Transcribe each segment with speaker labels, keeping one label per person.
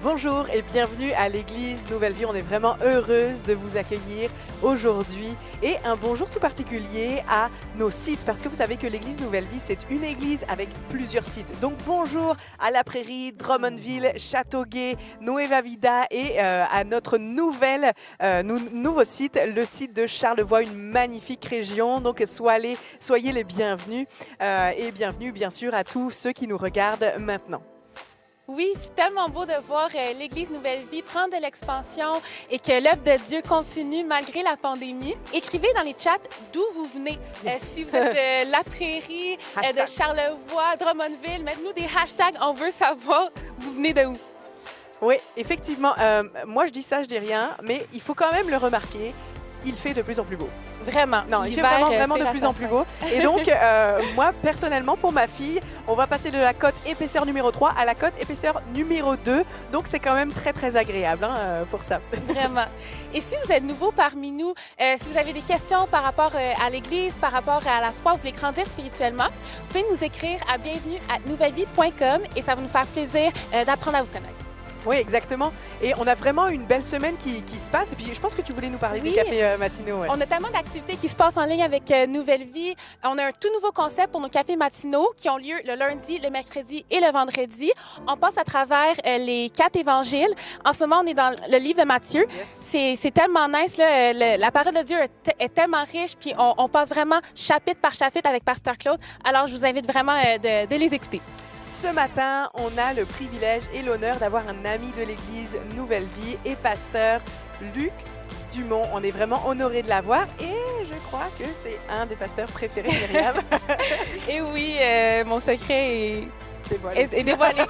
Speaker 1: Bonjour et bienvenue à l'Église Nouvelle Vie. On est vraiment heureuse de vous accueillir aujourd'hui et un bonjour tout particulier à nos sites parce que vous savez que l'Église Nouvelle Vie, c'est une église avec plusieurs sites. Donc bonjour à La Prairie, Drummondville, Châteauguay, Nueva Vida et à notre nouveau site, le site de Charlevoix, une magnifique région. Donc soyez les bienvenus et bienvenue bien sûr à tous ceux qui nous regardent maintenant.
Speaker 2: Oui, c'est tellement beau de voir l'Église Nouvelle Vie prendre de l'expansion et que l'œuvre de Dieu continue malgré la pandémie. Écrivez dans les chats d'où vous venez. Si vous êtes de La Prairie, de Charlevoix, Drummondville, mettez-nous des hashtags, on veut savoir vous venez de où.
Speaker 1: Oui, effectivement. Moi, je dis ça, je dis rien, mais il faut quand même le remarquer. Il fait de plus en plus beau.
Speaker 2: Vraiment.
Speaker 1: Non, il fait vraiment de plus en plus beau. Et donc, moi, personnellement, pour ma fille, on va passer de la cote épaisseur numéro 3 à la cote épaisseur numéro 2. Donc, c'est quand même très, très agréable pour ça.
Speaker 2: Vraiment. Et si vous êtes nouveau parmi nous, si vous avez des questions par rapport à l'Église, par rapport à la foi, vous voulez grandir spirituellement, vous pouvez nous écrire à bienvenue@nouvellevie.com et ça va nous faire plaisir d'apprendre à vous connaître.
Speaker 1: Oui, exactement. Et on a vraiment une belle semaine qui se passe. Et puis, je pense que tu voulais nous parler des cafés matinaux. Ouais.
Speaker 2: On a tellement d'activités qui se passent en ligne avec Nouvelle Vie. On a un tout nouveau concept pour nos cafés matinaux qui ont lieu le lundi, le mercredi et le vendredi. On passe à travers les 4 évangiles. En ce moment, on est dans le livre de Matthieu. Yes. C'est tellement nice. Là. La parole de Dieu est tellement riche. Puis, on passe vraiment chapitre par chapitre avec Pasteur Claude. Alors, je vous invite vraiment de les écouter.
Speaker 1: Ce matin, on a le privilège et l'honneur d'avoir un ami de l'Église Nouvelle Vie et pasteur Luc Dumont. On est vraiment honorés de l'avoir et je crois que c'est un des pasteurs préférés de Myriam.
Speaker 2: Et oui, mon secret est dévoilé.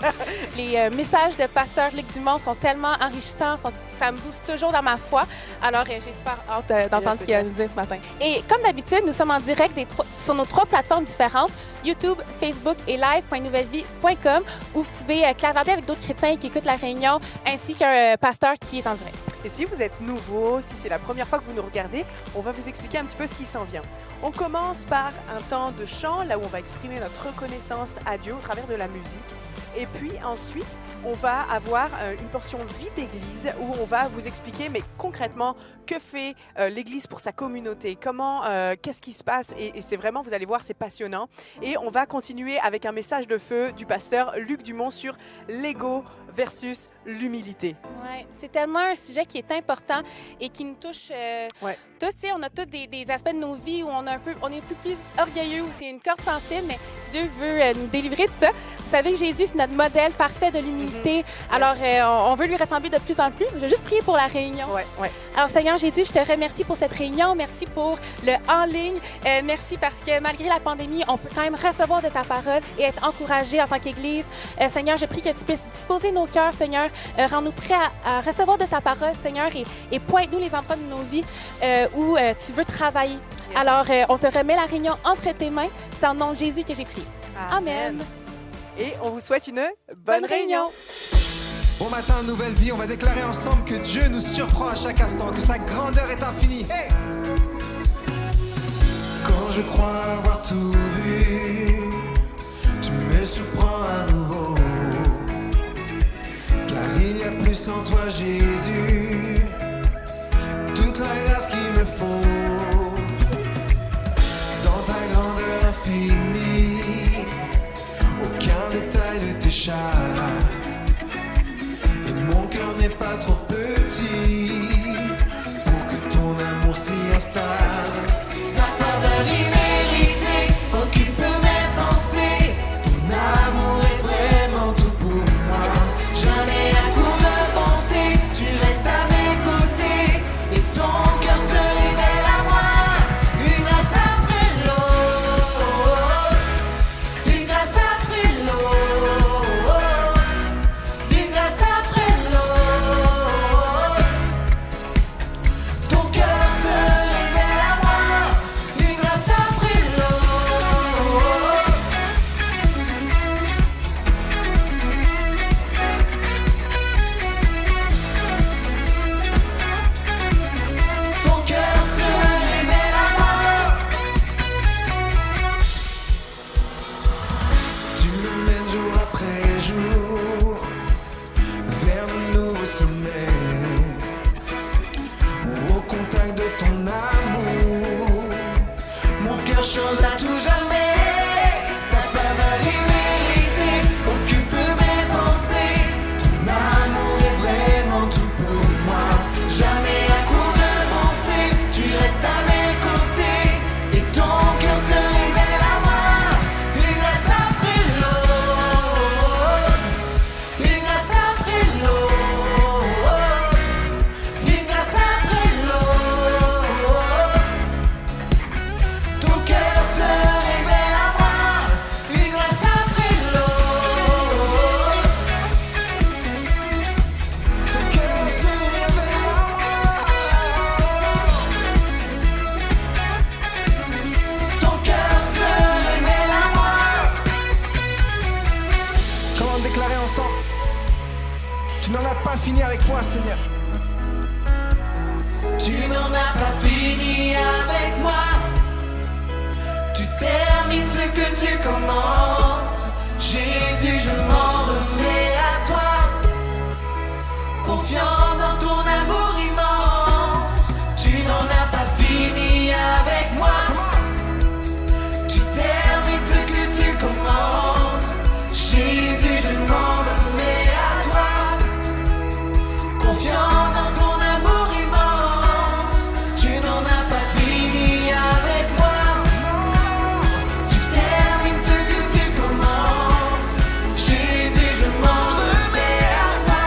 Speaker 2: Les messages de pasteur Luc Dumont sont tellement enrichissants, ça me booste toujours dans ma foi. Alors, j'ai super hâte d'entendre ce qu'il a à nous dire ce matin. Et comme d'habitude, nous sommes en direct sur nos 3 plateformes différentes, YouTube, Facebook et live.nouvellevie.com, où vous pouvez clavarder avec d'autres chrétiens qui écoutent la réunion, ainsi qu'un pasteur qui est en direct.
Speaker 1: Et si vous êtes nouveau, si c'est la première fois que vous nous regardez, on va vous expliquer un petit peu ce qui s'en vient. On commence par un temps de chant, là où on va exprimer notre reconnaissance à Dieu au travers de la musique. Et puis ensuite, on va avoir une portion vie d'église où on va vous expliquer, mais concrètement, que fait l'église pour sa communauté, qu'est-ce qui se passe. Et c'est vraiment, vous allez voir, c'est passionnant. Et on va continuer avec un message de feu du pasteur Luc Dumont sur l'ego versus l'humilité.
Speaker 2: Oui, c'est tellement un sujet qui est important et qui nous touche tous. Tu sais, on a tous des aspects de nos vies où on est un peu plus orgueilleux, où c'est une corde sensible, mais Dieu veut nous délivrer de ça. Vous savez que Jésus, c'est notre modèle parfait de l'humilité. Alors, on veut lui ressembler de plus en plus. Je vais juste prier pour la réunion.
Speaker 1: Ouais.
Speaker 2: Alors, Seigneur Jésus, je te remercie pour cette réunion. Merci pour le en ligne. Merci parce que malgré la pandémie, on peut quand même recevoir de ta parole et être encouragé en tant qu'Église. Seigneur, je prie que tu puisses disposer nos cœurs, Seigneur. Rends-nous prêts à recevoir de ta parole, Seigneur, et pointe-nous les endroits de nos vies où tu veux travailler. Yes. Alors, on te remet la réunion entre tes mains. C'est en nom de Jésus que j'ai prié. Amen.
Speaker 1: Et on vous souhaite une bonne réunion.
Speaker 3: Bon matin, Nouvelle Vie, on va déclarer ensemble que Dieu nous surprend à chaque instant, que sa grandeur est infinie. Hey! Quand je crois avoir tout vu, tu me surprends à nouveau. Car il y a plus en toi, Jésus, toute la grâce qu'il me faut. Dans ta grandeur infinie, aucun détail ne t'échappe. Et mon cœur n'est pas trop petit pour que ton amour s'y installe. Ta faveur imméritée occupe mes pensées. Ton amour est vraiment tout pour moi. Jamais à court de bonté, tu restes à mes côtés. Et ton cœur se révèle à moi. Une grâce après l'autre, une grâce après l'autre, une grâce après l'autre. Ton cœur se révèle à moi. Une grâce après déclarer ensemble. Tu n'en as pas fini avec moi, Seigneur.
Speaker 4: Tu n'en as pas fini avec moi. Tu termines ce que tu commences. Jésus, je m'en remets à toi. Confiant dans ton amour immense. Tu n'en as pas fini avec moi. Tu termines ce que tu commences. Jésus, je m'en remets à toi. Confiant dans ton amour immense. Tu n'en as pas fini avec moi. Tu termines ce que tu commences. Jésus, je m'en remets à toi.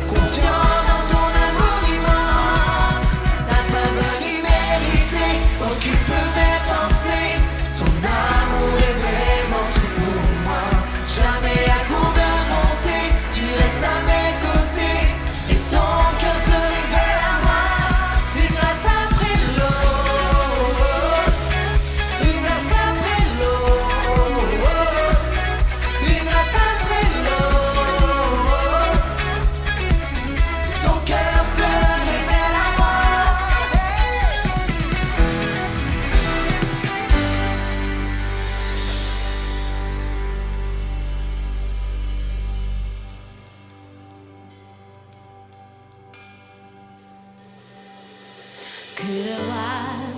Speaker 4: Confiant dans ton amour immense. Ta faveur imméritée occupe mes pensées. Ton amour est vraiment tout pour moi. Jamais à court de montée, tu restes à mes côtés. Et ton cœur se révèle à moi. Une grâce après l'autre. Une grâce après l'autre. Une grâce après l'autre. Ton cœur se révèle à moi.
Speaker 5: Que le roi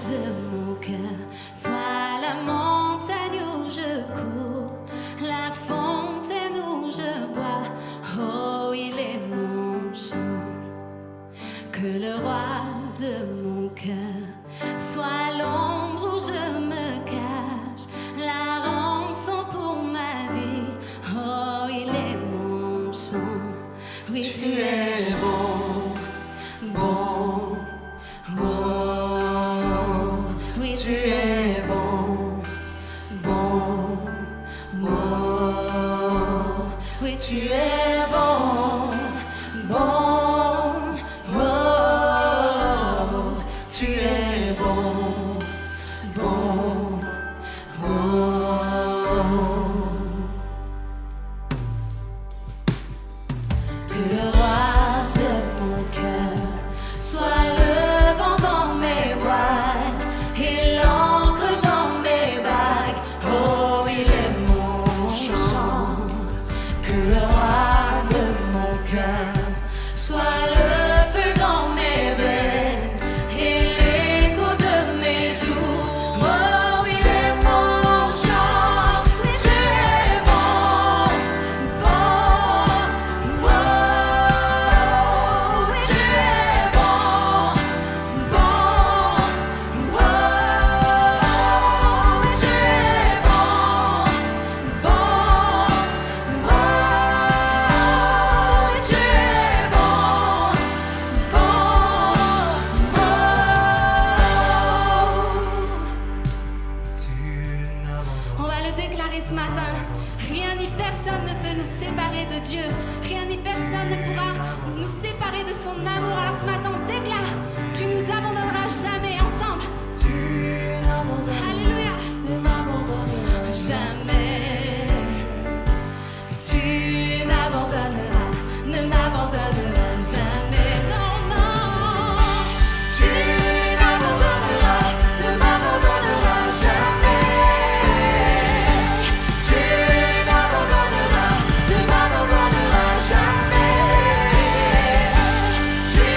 Speaker 5: de mon cœur soit la montagne où je cours, la fontaine où je bois. Oh, il est mon chant. Que le roi de mon cœur soit l'ombre où je me cache, la rançon pour ma vie. Oh, il est mon chant. Oui, tu es bon, bon. Oh, oui, tu es bon, bon, oh, oui, tu es bon, bon, oh, tu es bon, bon, oh. Que le roi de mon cœur soit le vent dans mes voiles et l'encre dans mes vagues. Oh, il est mon chant. Que le roi de mon cœur soit le feu dans mes veines et l'écho de mes jours. Oh, il est mon chant. Tu es bon, bon, oh, tu es bon, bon, oh, tu es bon, bon, oh, tu es bon, bon, oh. On va le déclarer ce matin. Rien ni personne ne peut nous séparer de Dieu. Rien ni personne ne pourra nous séparer de son amour. Alors ce matin, on déclare, tu nous abandonneras jamais ensemble. Alléluia. Jamais. Tu n'abandonneras, ne m'abandonneras jamais. Non, non. Tu n'abandonneras, ne m'abandonneras jamais. Tu n'abandonneras, ne m'abandonneras jamais. Tu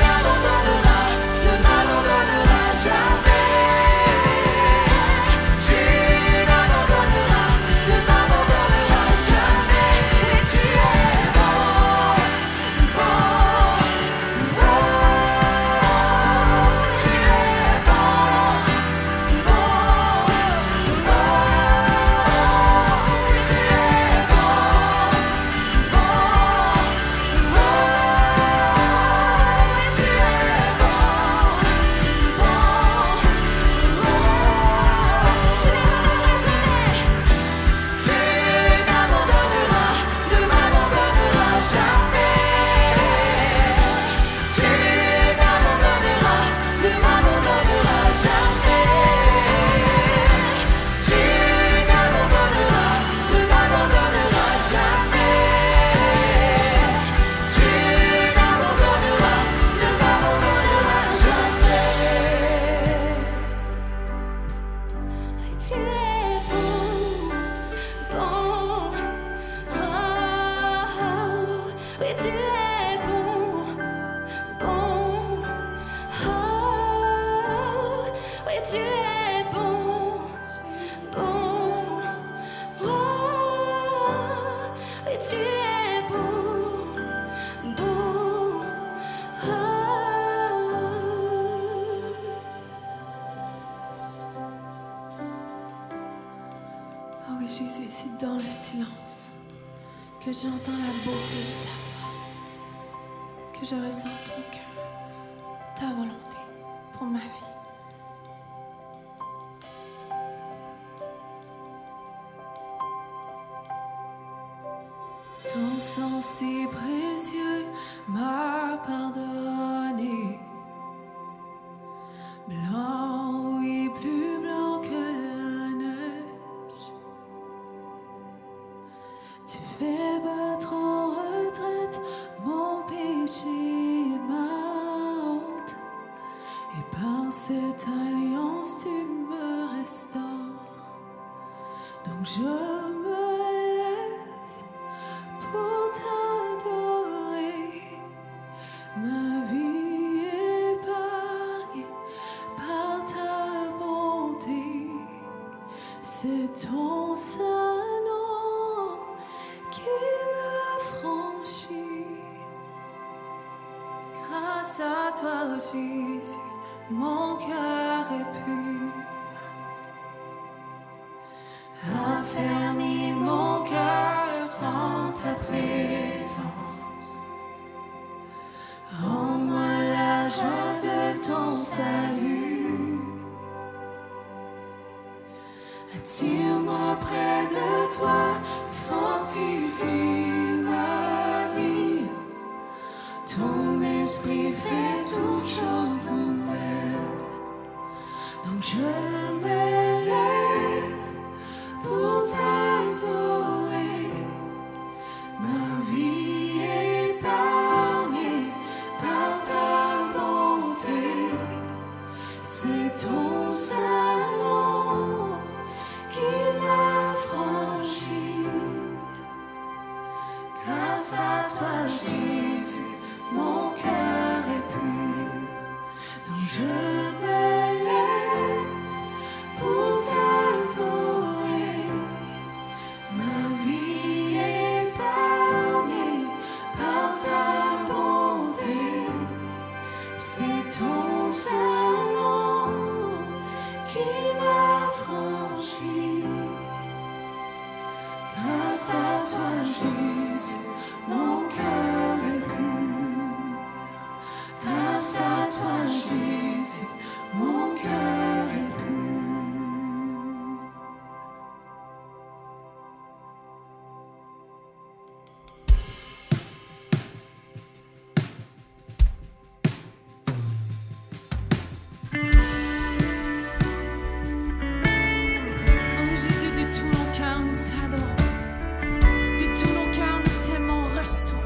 Speaker 5: n'abandonneras, ne m'abandonneras jamais. Tu n'abandonneras, ne m'abandonneras jamais. tu es beau, beau. Oh oui, Jésus, c'est dans le silence que j'entends la beauté de ta voix, que je ressens ton cœur, ta volonté pour ma vie. Ton sang si précieux m'a pardonné. Blanc, oui, plus blanc que la neige. Tu fais battre en retraite mon péché, ma honte. Et par cette alliance, tu me restaures. Donc je me pour t'adorer, ma vie épargnée par ta bonté. C'est ton saint nom qui m'a franchi. Grâce à toi, Jésus, mon cœur est pur. Affermis mon cœur dans ta présence. Rends-moi la joie de ton salut. Attire-moi près de toi, fortifie ma vie. Ton esprit fait toutes choses nouvelles. Donc je m'élève pour t'adorer, ma vie épargnée par ta bonté. C'est ton saint nom qui m'a franchi. Grâce à toi, Jésus, mon cœur est pur. Donc je m'élève pour t'adorer, ma vie épargnée par ta bonté. C'est ton saint nom qui m'a franchi. Grâce à toi, Jésus, mon cœur est pur. Grâce à toi, Jésus, mon cœur est pur. Oh Jésus, de tout nos cœurs, nous t'adorons. De tout nos cœurs, nous t'aimons. Reçois.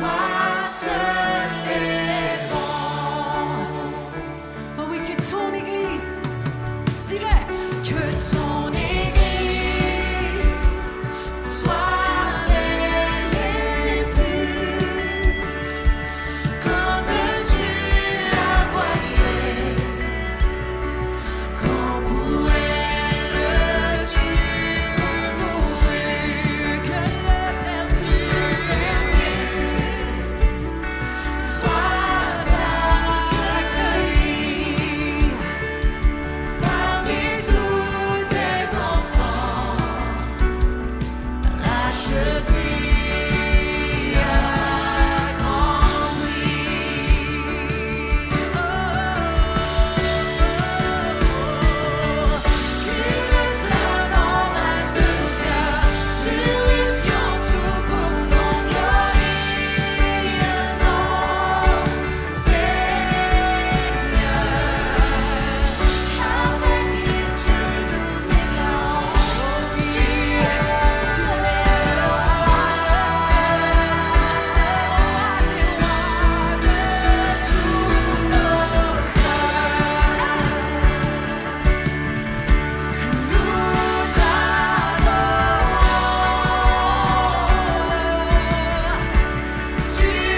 Speaker 5: toi seul est bon. Oh oui, que ton Église, dis-le, que ton Église soit belle et pure, comme tu la voyais, quand pour elle tu mourus, que le perdu soit accueilli parmi tous tes enfants, rachetés à grand prix. Qu'une flamme embrase nos cœurs, purifiant tout pour ton glorieusement, Seigneur. Avec les cieux nous déclarons, tu es le roi seul, des rois de tous nos cœurs. Nous t'adorons, tu es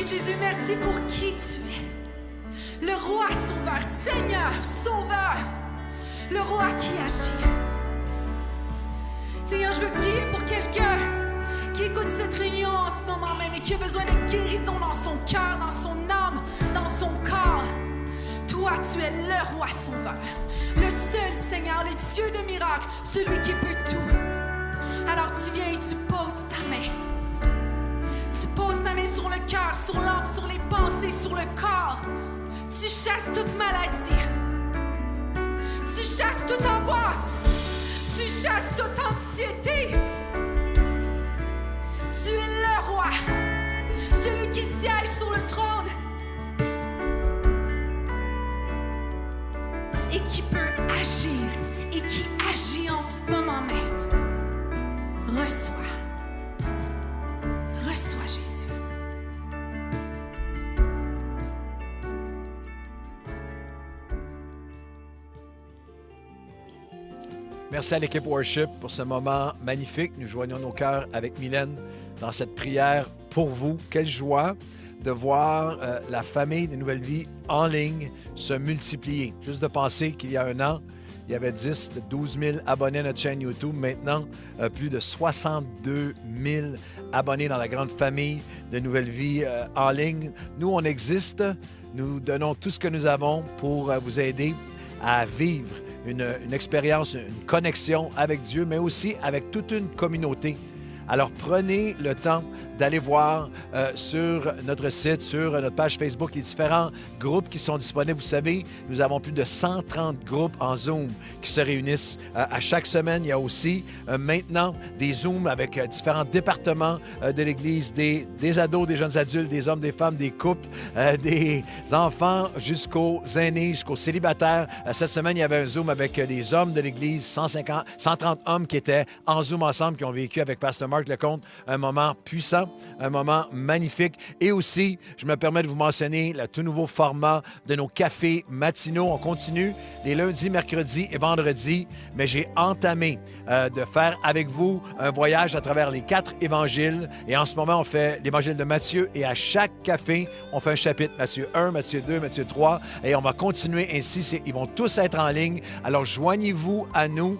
Speaker 5: Jésus, merci pour qui tu es. Le roi sauveur, Seigneur sauveur, le roi qui agit. Seigneur, je veux prier pour quelqu'un qui écoute cette réunion en ce moment même et qui a besoin de guérison dans son cœur, dans son âme, dans son corps. Toi, tu es le roi sauveur, le seul Seigneur, le Dieu de miracles, celui qui peut tout. Alors tu viens et tu poses ta main. Tu poses ta main sur le cœur, sur l'âme, sur les pensées, sur le corps. Tu chasses toute maladie. Tu chasses toute angoisse. Tu chasses toute anxiété. Tu es le roi, celui qui siège sur le trône et qui peut agir et qui agit en ce moment même. Reçois. Reçois Jésus.
Speaker 6: Merci à l'équipe Worship pour ce moment magnifique. Nous joignons nos cœurs avec Mylène dans cette prière pour vous. Quelle joie de voir la famille de Nouvelle Vie en ligne se multiplier. Juste de penser qu'il y a un an, il y avait 12 000 abonnés à notre chaîne YouTube. Maintenant, plus de 62 000 abonnés dans la grande famille de Nouvelle Vie en ligne. Nous, on existe. Nous donnons tout ce que nous avons pour vous aider à vivre une expérience, une connexion avec Dieu, mais aussi avec toute une communauté. Alors, prenez le temps d'aller voir sur notre site, sur notre page Facebook, les différents groupes qui sont disponibles. Vous savez, nous avons plus de 130 groupes en Zoom qui se réunissent à chaque semaine. Il y a aussi maintenant des Zooms avec différents départements de l'Église, des ados, des jeunes adultes, des hommes, des femmes, des couples, des enfants jusqu'aux aînés, jusqu'aux célibataires. Cette semaine, il y avait un Zoom avec des hommes de l'Église, 130 hommes qui étaient en Zoom ensemble, qui ont vécu avec Pasteur Marc Lecomte un moment puissant, un moment magnifique. Et aussi, je me permets de vous mentionner le tout nouveau format de nos cafés matinaux. On continue les lundis, mercredis et vendredis, mais j'ai entamé de faire avec vous un voyage à travers les 4 évangiles. Et en ce moment, on fait l'évangile de Matthieu et à chaque café, on fait un chapitre. Matthieu 1, Matthieu 2, Matthieu 3. Et on va continuer ainsi. Ils vont tous être en ligne. Alors, joignez-vous à nous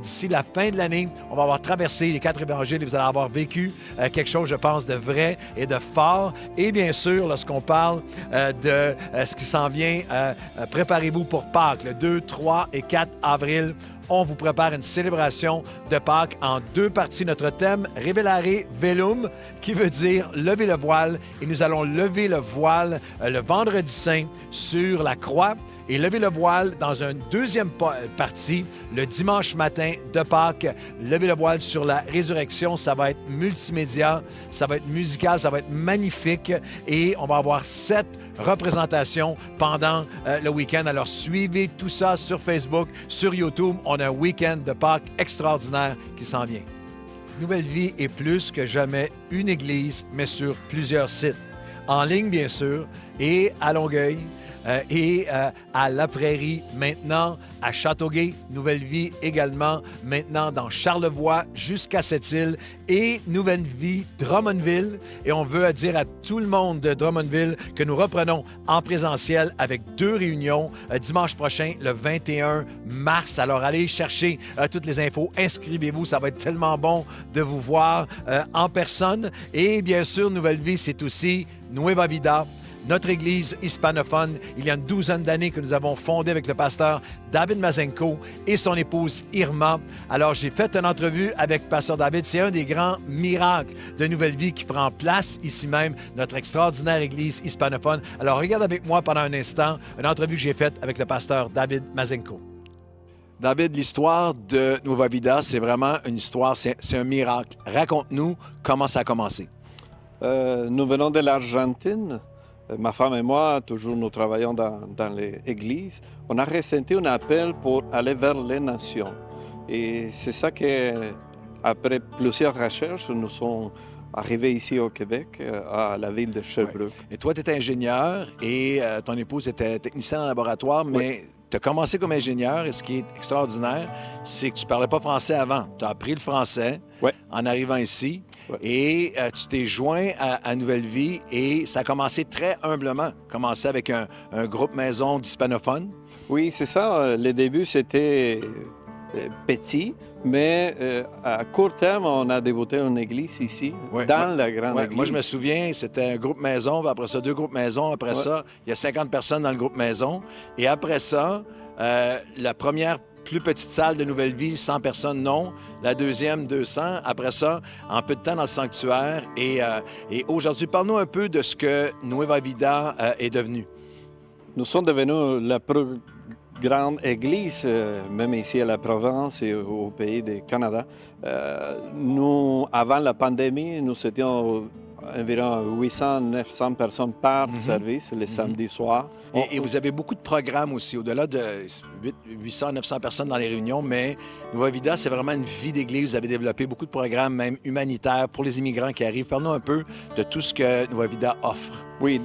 Speaker 6: d'ici la fin de l'année. On va avoir traversé les 4 évangiles et vous allez avoir vécu quelque chose, je pense, de vrai et de fort. Et bien sûr, lorsqu'on parle de ce qui s'en vient, préparez-vous pour Pâques, le 2, 3 et 4 avril. On vous prépare une célébration de Pâques en 2 parties. Notre thème, Revelare Velum, qui veut dire lever le voile. Et nous allons lever le voile le vendredi saint sur la croix et lever le voile dans une deuxième partie, le dimanche matin de Pâques. Lever le voile sur la résurrection, ça va être multimédia, ça va être musical, ça va être magnifique. Et on va avoir 7 représentations pendant le week-end. Alors, suivez tout ça sur Facebook, sur YouTube. On a un week-end de Pâques extraordinaire qui s'en vient. Nouvelle Vie est plus que jamais une église, mais sur plusieurs sites. En ligne, bien sûr, et à Longueuil, et à La Prairie, maintenant à Châteauguay, Nouvelle Vie également, maintenant dans Charlevoix jusqu'à Sept-Îles et Nouvelle Vie Drummondville. Et on veut dire à tout le monde de Drummondville que nous reprenons en présentiel avec 2 réunions dimanche prochain, le 21 mars. Alors allez chercher toutes les infos, inscrivez-vous, ça va être tellement bon de vous voir en personne. Et bien sûr, Nouvelle Vie, c'est aussi Nueva Vida, notre Église hispanophone. Il y a une 12aine d'années que nous avons fondé avec le pasteur David Mazenko et son épouse Irma. Alors, j'ai fait une entrevue avec pasteur David. C'est un des grands miracles de Nouvelle Vie qui prend place ici même, notre extraordinaire Église hispanophone. Alors, regarde avec moi pendant un instant une entrevue que j'ai faite avec le pasteur David Mazenko. David, l'histoire de Nueva Vida, c'est vraiment une histoire, c'est un miracle. Raconte-nous comment ça a commencé.
Speaker 7: Nous venons de l'Argentine. Ma femme et moi, toujours nous travaillons dans les églises. On a ressenti un appel pour aller vers les nations. Et c'est ça que, après plusieurs recherches, nous sommes arrivés ici au Québec, à la ville de Sherbrooke.
Speaker 6: Ouais. Et toi, tu étais ingénieur et ton épouse était technicienne en laboratoire, mais tu as commencé comme ingénieur et ce qui est extraordinaire, c'est que tu ne parlais pas français avant. Tu as appris le français en arrivant ici. Ouais. Et tu t'es joint à Nouvelle Vie et ça a commencé très humblement. Commencé avec un groupe maison d'hispanophones.
Speaker 7: Oui, c'est ça. Le début, c'était petit, mais à court terme, on a débuté une église ici, dans la grande église.
Speaker 6: Moi, je me souviens, c'était un groupe maison, puis après ça, 2 groupes maison. Après ça, il y a 50 personnes dans le groupe maison. Et après ça, la première plus petite salle de Nouvelle Vie, 100 personnes, non. La deuxième, 200. Après ça, en peu de temps dans le sanctuaire. Et aujourd'hui, parle-nous un peu de ce que Nueva Vida est devenu.
Speaker 7: Nous sommes devenus la plus grande église, même ici à la province et au pays du Canada. Nous, avant la pandémie, nous étions environ 800-900 personnes par service, les samedis soirs.
Speaker 6: Et vous avez beaucoup de programmes aussi, au-delà de 800-900 personnes dans les réunions, mais Nueva Vida, c'est vraiment une vie d'église. Vous avez développé beaucoup de programmes, même humanitaires, pour les immigrants qui arrivent. Parle-nous un peu de tout ce que Nueva Vida offre.
Speaker 7: Oui,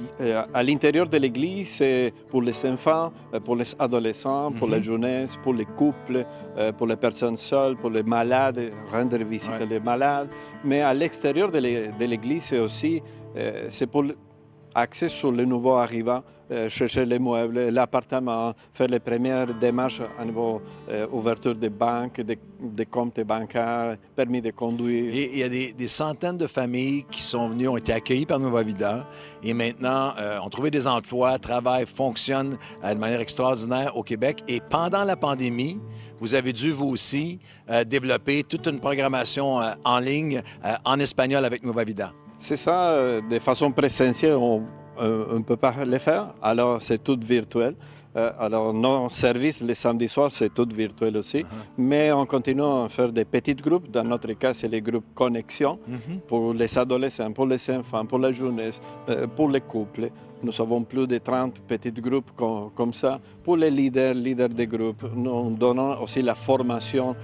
Speaker 7: à l'intérieur de l'Église, c'est pour les enfants, pour les adolescents, pour la jeunesse, pour les couples, pour les personnes seules, pour les malades, rendre visite à les malades. Mais à l'extérieur de l'Église, c'est aussi c'est pour axer sur les nouveaux arrivants, chercher les meubles, l'appartement, faire les premières démarches à niveau ouverture de banques, des comptes bancaires, permis de conduire.
Speaker 6: Et il y a des centaines de familles qui sont venues, ont été accueillies par Nueva Vida et maintenant ont trouvé des emplois, travaillent, fonctionnent de manière extraordinaire au Québec. Et pendant la pandémie, vous avez dû, vous aussi, développer toute une programmation en ligne en espagnol avec Nueva Vida.
Speaker 7: C'est ça, de façon présentielle, on ne peut pas le faire, alors c'est tout virtuel. Alors nos services les samedis soirs, c'est tout virtuel aussi, mais on continue à faire des petits groupes. Dans notre cas, c'est les groupes connexion pour les adolescents, pour les enfants, pour la jeunesse, pour les couples. Nous avons plus de 30 petits groupes comme ça. Pour les leaders des groupes, nous donnons aussi la formation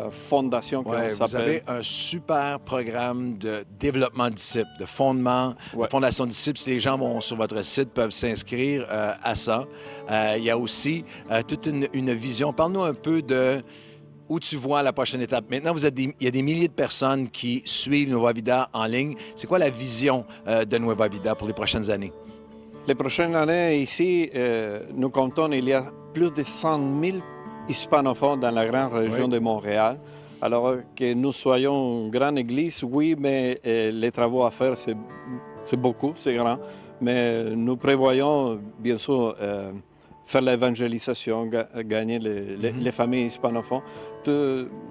Speaker 7: fondation, comme ça
Speaker 6: vous avez un super programme de développement de disciples, de fondement, de fondation de disciples. Si les gens vont sur votre site, peuvent s'inscrire à ça. Il y a aussi toute une vision. Parle-nous un peu de où tu vois la prochaine étape. Maintenant, il y a des milliers de personnes qui suivent Nueva Vida en ligne. C'est quoi la vision de Nueva Vida pour les prochaines années?
Speaker 7: Les prochaines années, ici, nous comptons, il y a plus de 100 000 hispanophones dans la grande région de Montréal. Alors que nous soyons une grande église, oui, mais les travaux à faire, c'est beaucoup, c'est grand. Mais nous prévoyons, bien sûr, faire l'évangélisation, gagner les familles hispanophones.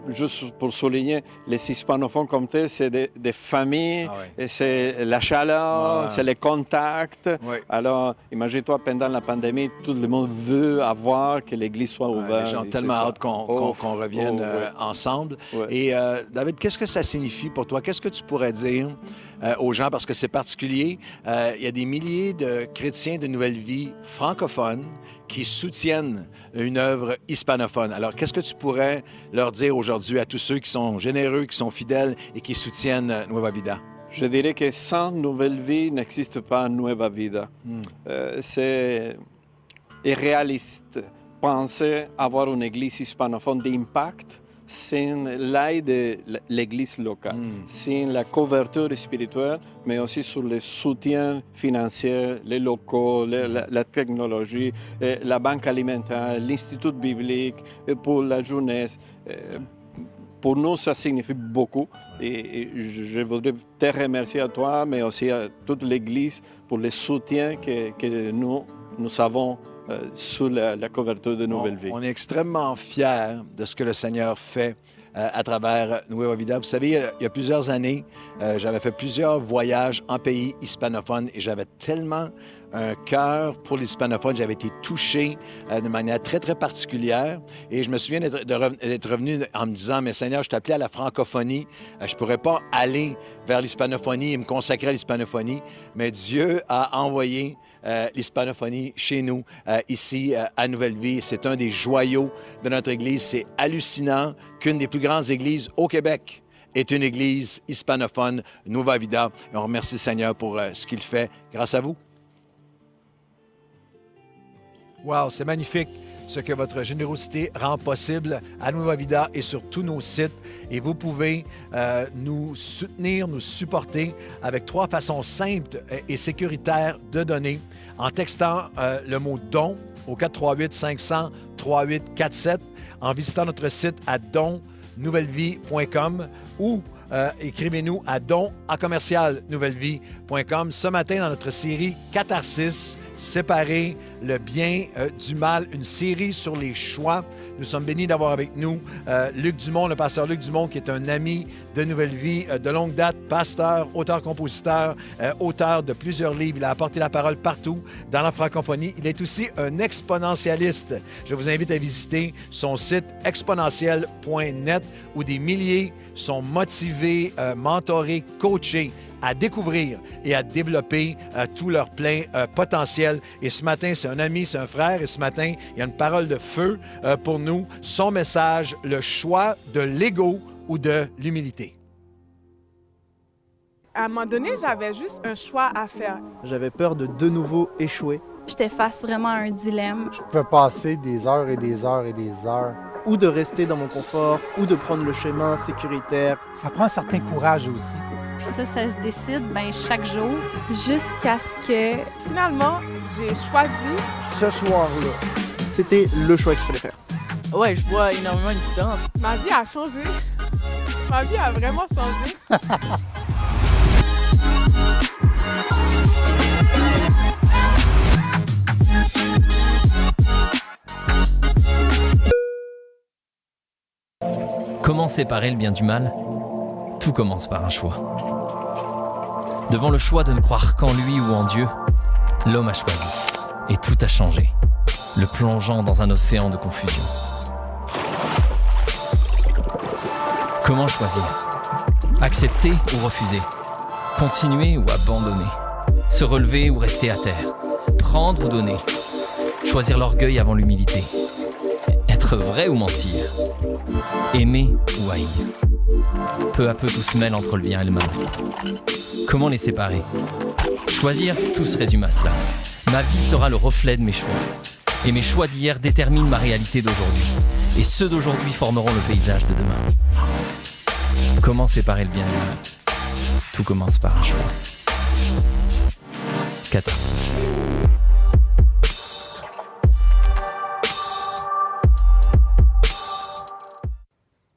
Speaker 7: Juste pour souligner, les hispanophones comme tel, c'est des familles, et c'est la chaleur, c'est les contacts. Alors, imagine-toi, pendant la pandémie, tout le monde veut avoir que l'Église soit ouverte.
Speaker 6: Les gens ont tellement hâte qu'on revienne ensemble. Et David, qu'est-ce que ça signifie pour toi? Qu'est-ce que tu pourrais dire aux gens? Parce que c'est particulier. Il y a des milliers de chrétiens de Nouvelle Vie francophones qui soutiennent une œuvre hispanophone. Alors, qu'est-ce que tu pourrais leur dire aujourd'hui à tous ceux qui sont généreux, qui sont fidèles et qui soutiennent Nueva Vida?
Speaker 7: Je dirais que sans Nouvelle Vie n'existe pas Nueva Vida. C'est irréaliste penser avoir une église hispanophone d'impact sans l'aide de l'église locale, sans la couverture spirituelle, mais aussi sur le soutien financier, les locaux, la technologie, la banque alimentaire, l'Institut biblique pour la jeunesse. Pour nous, ça signifie beaucoup. Et je voudrais te remercier à toi, mais aussi à toute l'Église pour le soutien que nous avons sous la couverture de Nouvelle Vie.
Speaker 6: On est extrêmement fiers de ce que le Seigneur fait à travers Nueva Vida. Vous savez, il y a plusieurs années, j'avais fait plusieurs voyages en pays hispanophones et j'avais tellement un cœur pour les hispanophones. J'avais été touché de manière très, très particulière. Et je me souviens d'être revenu en me disant, mais Seigneur, je t'appelais à la francophonie. Je ne pourrais pas aller vers l'hispanophonie et me consacrer à l'hispanophonie. Mais Dieu a envoyé l'hispanophonie chez nous, ici, à Nouvelle Vie. C'est un des joyaux de notre Église. C'est hallucinant qu'une des plus grandes églises au Québec est une église hispanophone, Nueva Vida. Et on remercie le Seigneur pour ce qu'il fait grâce à vous. Wow, c'est magnifique ce que votre générosité rend possible à Nueva Vida et sur tous nos sites. Et vous pouvez nous soutenir, nous supporter avec 3 façons simples et sécuritaires de donner en textant le mot « don » au 438-500-3847, en visitant notre site à donnouvellevie.com ou écrivez-nous à don@nouvellevie.com. Ce matin, dans notre série Catharsis, séparer le bien du mal, une série sur les choix. Nous sommes bénis d'avoir avec nous Luc Dumont, le pasteur Luc Dumont, qui est un ami de Nouvelle Vie de longue date, pasteur, auteur-compositeur, auteur de plusieurs livres. Il a apporté la parole partout dans la francophonie. Il est aussi un exponentialiste. Je vous invite à visiter son site exponentiel.net où des milliers sont motivés, mentorés, coachés à découvrir et à développer tout leur plein potentiel. Et ce matin, c'est un ami, c'est un frère. Et ce matin, il y a une parole de feu pour nous. Son message, le choix de l'ego ou de l'humilité.
Speaker 8: À un moment donné, j'avais juste un choix à faire.
Speaker 9: J'avais peur de nouveau échouer.
Speaker 10: J'étais face vraiment à un dilemme.
Speaker 11: Je pouvais passer des heures et des heures et des heures.
Speaker 9: Ou de rester dans mon confort, ou de prendre le chemin sécuritaire.
Speaker 12: Ça prend un certain courage aussi.
Speaker 10: Puis ça se décide chaque jour. Jusqu'à ce que...
Speaker 8: Finalement, j'ai choisi...
Speaker 9: Ce soir-là, c'était le choix qu'il fallait faire.
Speaker 13: Ouais, je vois énormément une différence.
Speaker 8: Ma vie a changé. Ma vie a vraiment changé.
Speaker 14: Comment séparer le bien du mal? Tout commence par un choix. Devant le choix de ne croire qu'en lui ou en Dieu, l'homme a choisi. Et tout a changé, le plongeant dans un océan de confusion. Comment choisir? Accepter ou refuser? Continuer ou abandonner? Se relever ou rester à terre? Prendre ou donner? Choisir l'orgueil avant l'humilité? Être vrai ou mentir? Aimer ou haïr? Peu à peu, tout se mêle entre le bien et le mal. Comment les séparer? Choisir, tout se résume à cela. Ma vie sera le reflet de mes choix. Et mes choix d'hier déterminent ma réalité d'aujourd'hui. Et ceux d'aujourd'hui formeront le paysage de demain. Comment séparer le bien et le mal? Tout commence par un choix. Catharsis.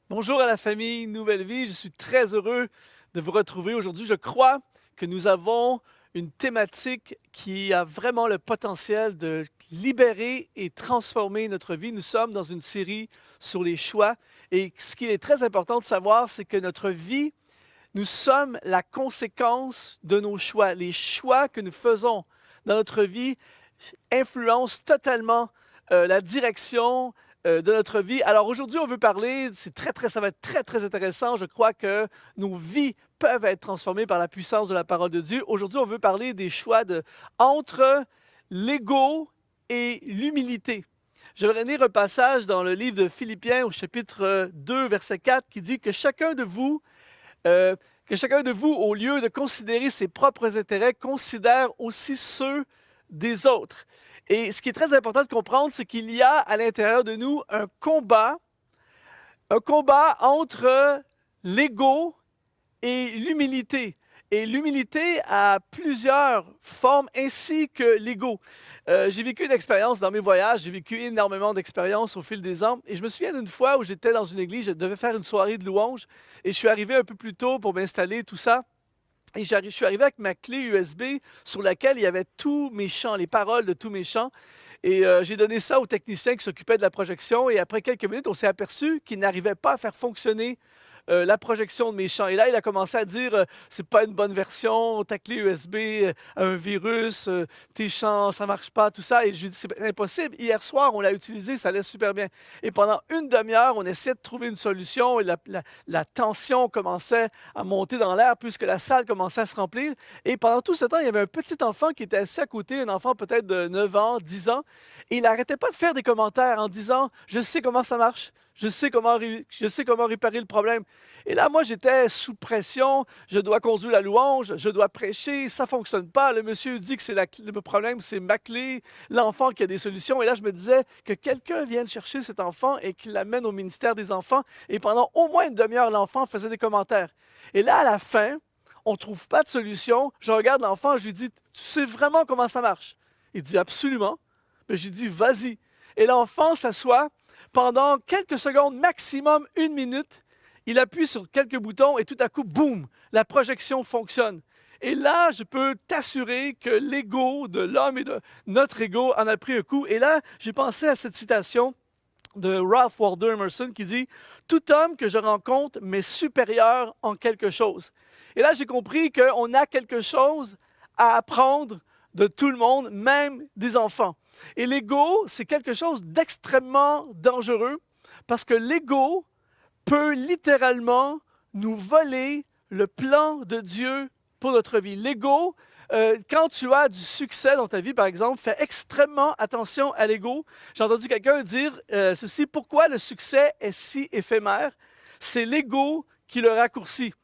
Speaker 15: Bonjour à la famille Nouvelle Vie, je suis très heureux de vous retrouver aujourd'hui. Je crois que nous avons une thématique qui a vraiment le potentiel de libérer et transformer notre vie. Nous sommes dans une série sur les choix et ce qui est très important de savoir, c'est que notre vie, nous sommes la conséquence de nos choix. Les choix que nous faisons dans notre vie influencent totalement la direction de notre vie. Alors aujourd'hui, on veut parler, ça va être très intéressant. Je crois que nos vies peuvent être transformées par la puissance de la parole de Dieu. Aujourd'hui, on veut parler des choix entre l'ego et l'humilité. Je vais lire un passage dans le livre de Philippiens au chapitre 2, verset 4, qui dit que chacun de vous, au lieu de considérer ses propres intérêts, considère aussi ceux des autres. Et ce qui est très important de comprendre, c'est qu'il y a à l'intérieur de nous un combat entre l'ego et l'humilité. Et l'humilité a plusieurs formes, ainsi que l'ego. J'ai vécu une expérience dans mes voyages, j'ai vécu énormément d'expériences au fil des ans. Et je me souviens d'une fois où j'étais dans une église, je devais faire une soirée de louange, et je suis arrivé un peu plus tôt pour m'installer, tout ça. Et je suis arrivé avec ma clé USB sur laquelle il y avait tous mes chants, les paroles de tous mes chants. Et j'ai donné ça au technicien qui s'occupait de la projection. Et après quelques minutes, on s'est aperçu qu'il n'arrivait pas à faire fonctionner la projection de mes chants. Et là, il a commencé à dire c'est pas une bonne version, ta clé USB a un virus, tes chants, ça marche pas, tout ça. Et je lui ai dit c'est impossible. Hier soir, on l'a utilisé, ça allait super bien. Et pendant une demi-heure, on essayait de trouver une solution et la tension commençait à monter dans l'air puisque la salle commençait à se remplir. Et pendant tout ce temps, il y avait un petit enfant qui était assis à côté, un enfant peut-être de 9 ans, 10 ans. Et il n'arrêtait pas de faire des commentaires en disant « Je sais comment ça marche, je sais comment réparer le problème. » Et là, moi, j'étais sous pression, je dois conduire la louange, je dois prêcher, ça ne fonctionne pas. Le monsieur dit que le problème, c'est ma clé, l'enfant qui a des solutions. Et là, je me disais que quelqu'un vienne chercher cet enfant et qu'il l'amène au ministère des enfants. Et pendant au moins une demi-heure, l'enfant faisait des commentaires. Et là, à la fin, on ne trouve pas de solution. Je regarde l'enfant, je lui dis « Tu sais vraiment comment ça marche? » Il dit « Absolument. » Mais j'ai dit « Vas-y. » Et l'enfant s'assoit. Pendant quelques secondes, maximum 1 minute, il appuie sur quelques boutons et tout à coup, boum, la projection fonctionne. Et là, je peux t'assurer que l'ego de l'homme et de notre ego en a pris un coup. Et là, j'ai pensé à cette citation de Ralph Waldo Emerson qui dit « Tout homme que je rencontre m'est supérieur en quelque chose. » Et là, j'ai compris qu'on a quelque chose à apprendre de tout le monde, même des enfants. Et l'ego, c'est quelque chose d'extrêmement dangereux parce que l'ego peut littéralement nous voler le plan de Dieu pour notre vie. L'ego, quand tu as du succès dans ta vie, par exemple, fais extrêmement attention à l'ego. J'ai entendu quelqu'un dire ceci, pourquoi le succès est si éphémère? C'est l'ego qui le raccourcit.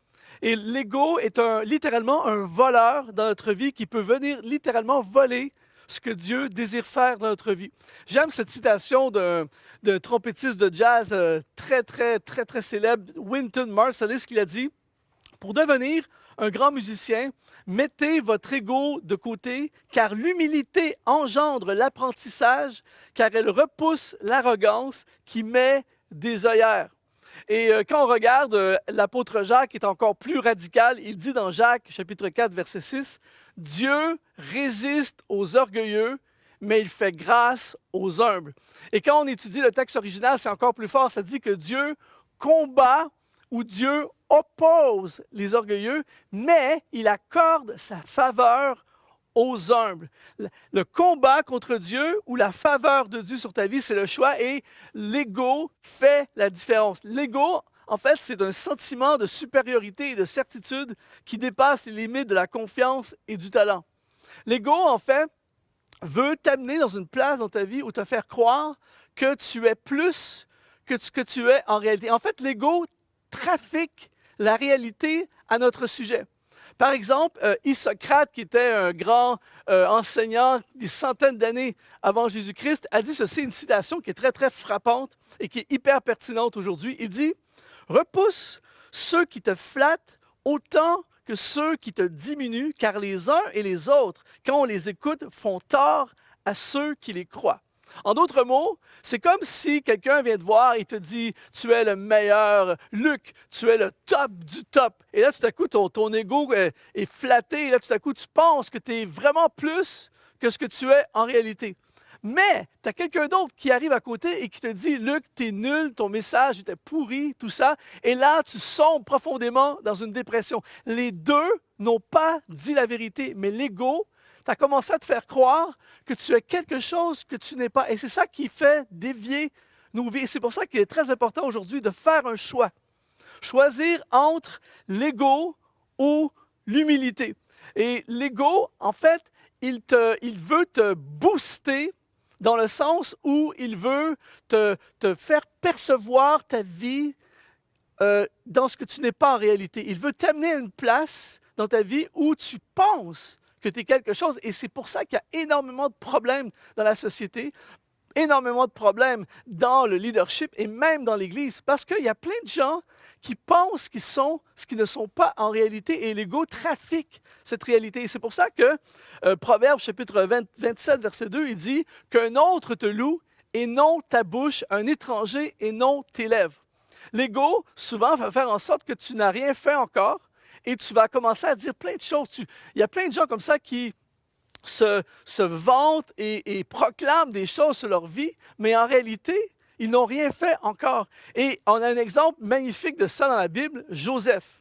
Speaker 15: Et l'ego est littéralement un voleur dans notre vie qui peut venir littéralement voler ce que Dieu désire faire dans notre vie. J'aime cette citation d'un trompettiste de jazz très célèbre, Wynton Marsalis, qui a dit « Pour devenir un grand musicien, mettez votre ego de côté, car l'humilité engendre l'apprentissage, car elle repousse l'arrogance qui met des œillères. » Et quand on regarde l'apôtre Jacques est encore plus radical, il dit dans Jacques, chapitre 4, verset 6, « Dieu résiste aux orgueilleux, mais il fait grâce aux humbles. » Et quand on étudie le texte original, c'est encore plus fort, ça dit que Dieu combat ou Dieu oppose les orgueilleux, mais il accorde sa faveur aux humbles. Le combat contre Dieu ou la faveur de Dieu sur ta vie, c'est le choix et l'ego fait la différence. L'ego, en fait, c'est un sentiment de supériorité et de certitude qui dépasse les limites de la confiance et du talent. L'ego, en fait, veut t'amener dans une place dans ta vie où te faire croire que tu es plus que ce que tu es en réalité. En fait, l'ego trafique la réalité à notre sujet. Par exemple, Isocrate, qui était un grand enseignant des centaines d'années avant Jésus-Christ, a dit ceci, une citation qui est très frappante et qui est hyper pertinente aujourd'hui. Il dit « Repousse ceux qui te flattent autant que ceux qui te diminuent, car les uns et les autres, quand on les écoute, font tort à ceux qui les croient. » En d'autres mots, c'est comme si quelqu'un vient te voir et te dit « Tu es le meilleur, Luc, tu es le top du top. » Et là, tout à coup, ton ego est flatté. Et là, tout à coup, tu penses que tu es vraiment plus que ce que tu es en réalité. Mais tu as quelqu'un d'autre qui arrive à côté et qui te dit « Luc, tu es nul, ton message était pourri, tout ça. » Et là, tu sombres profondément dans une dépression. Les deux n'ont pas dit la vérité, mais l'ego, tu as commencé à te faire croire que tu es quelque chose que tu n'es pas. Et c'est ça qui fait dévier nos vies. Et c'est pour ça qu'il est très important aujourd'hui de faire un choix. Choisir entre l'ego ou l'humilité. Et l'ego, en fait, il veut te booster dans le sens où il veut te faire percevoir ta vie dans ce que tu n'es pas en réalité. Il veut t'amener à une place dans ta vie où tu penses que tu es quelque chose. Et c'est pour ça qu'il y a énormément de problèmes dans la société, énormément de problèmes dans le leadership et même dans l'Église. Parce qu'il y a plein de gens qui pensent qu'ils sont ce qu'ils ne sont pas en réalité et l'ego trafique cette réalité. Et c'est pour ça que Proverbe chapitre 27, verset 2, il dit « Qu'un autre te loue et non ta bouche, un étranger et non tes lèvres. » L'ego, souvent, va faire en sorte que tu n'as rien fait encore et tu vas commencer à dire plein de choses. Il y a plein de gens comme ça qui se vantent et proclament des choses sur leur vie, mais en réalité, ils n'ont rien fait encore. Et on a un exemple magnifique de ça dans la Bible, Joseph.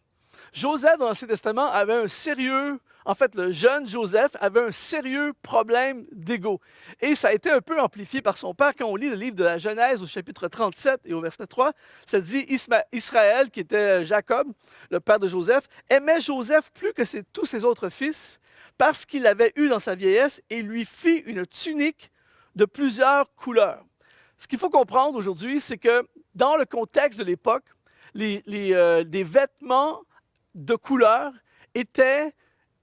Speaker 15: Joseph, dans l'Ancien Testament, avait un sérieux... En fait, le jeune Joseph avait un sérieux problème d'ego. Et ça a été un peu amplifié par son père. Quand on lit le livre de la Genèse au chapitre 37 et au verset 3, ça dit Israël, qui était Jacob, le père de Joseph, aimait Joseph plus que tous ses autres fils parce qu'il l'avait eu dans sa vieillesse et lui fit une tunique de plusieurs couleurs. Ce qu'il faut comprendre aujourd'hui, c'est que dans le contexte de l'époque, des vêtements de couleur étaient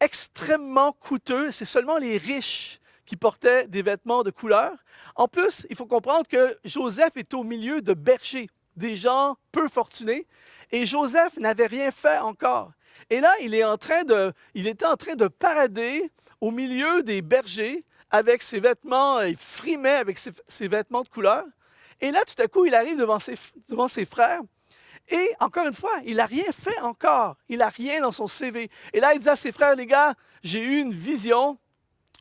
Speaker 15: extrêmement coûteux. C'est seulement les riches qui portaient des vêtements de couleur. En plus, il faut comprendre que Joseph est au milieu de bergers, des gens peu fortunés, et Joseph n'avait rien fait encore. Et là, il était en train de parader au milieu des bergers avec ses vêtements, il frimait avec ses vêtements de couleur. Et là, tout à coup, il arrive devant ses frères. Et encore une fois, il n'a rien fait encore. Il n'a rien dans son CV. Et là, il dit à ses frères, les gars, j'ai eu une vision.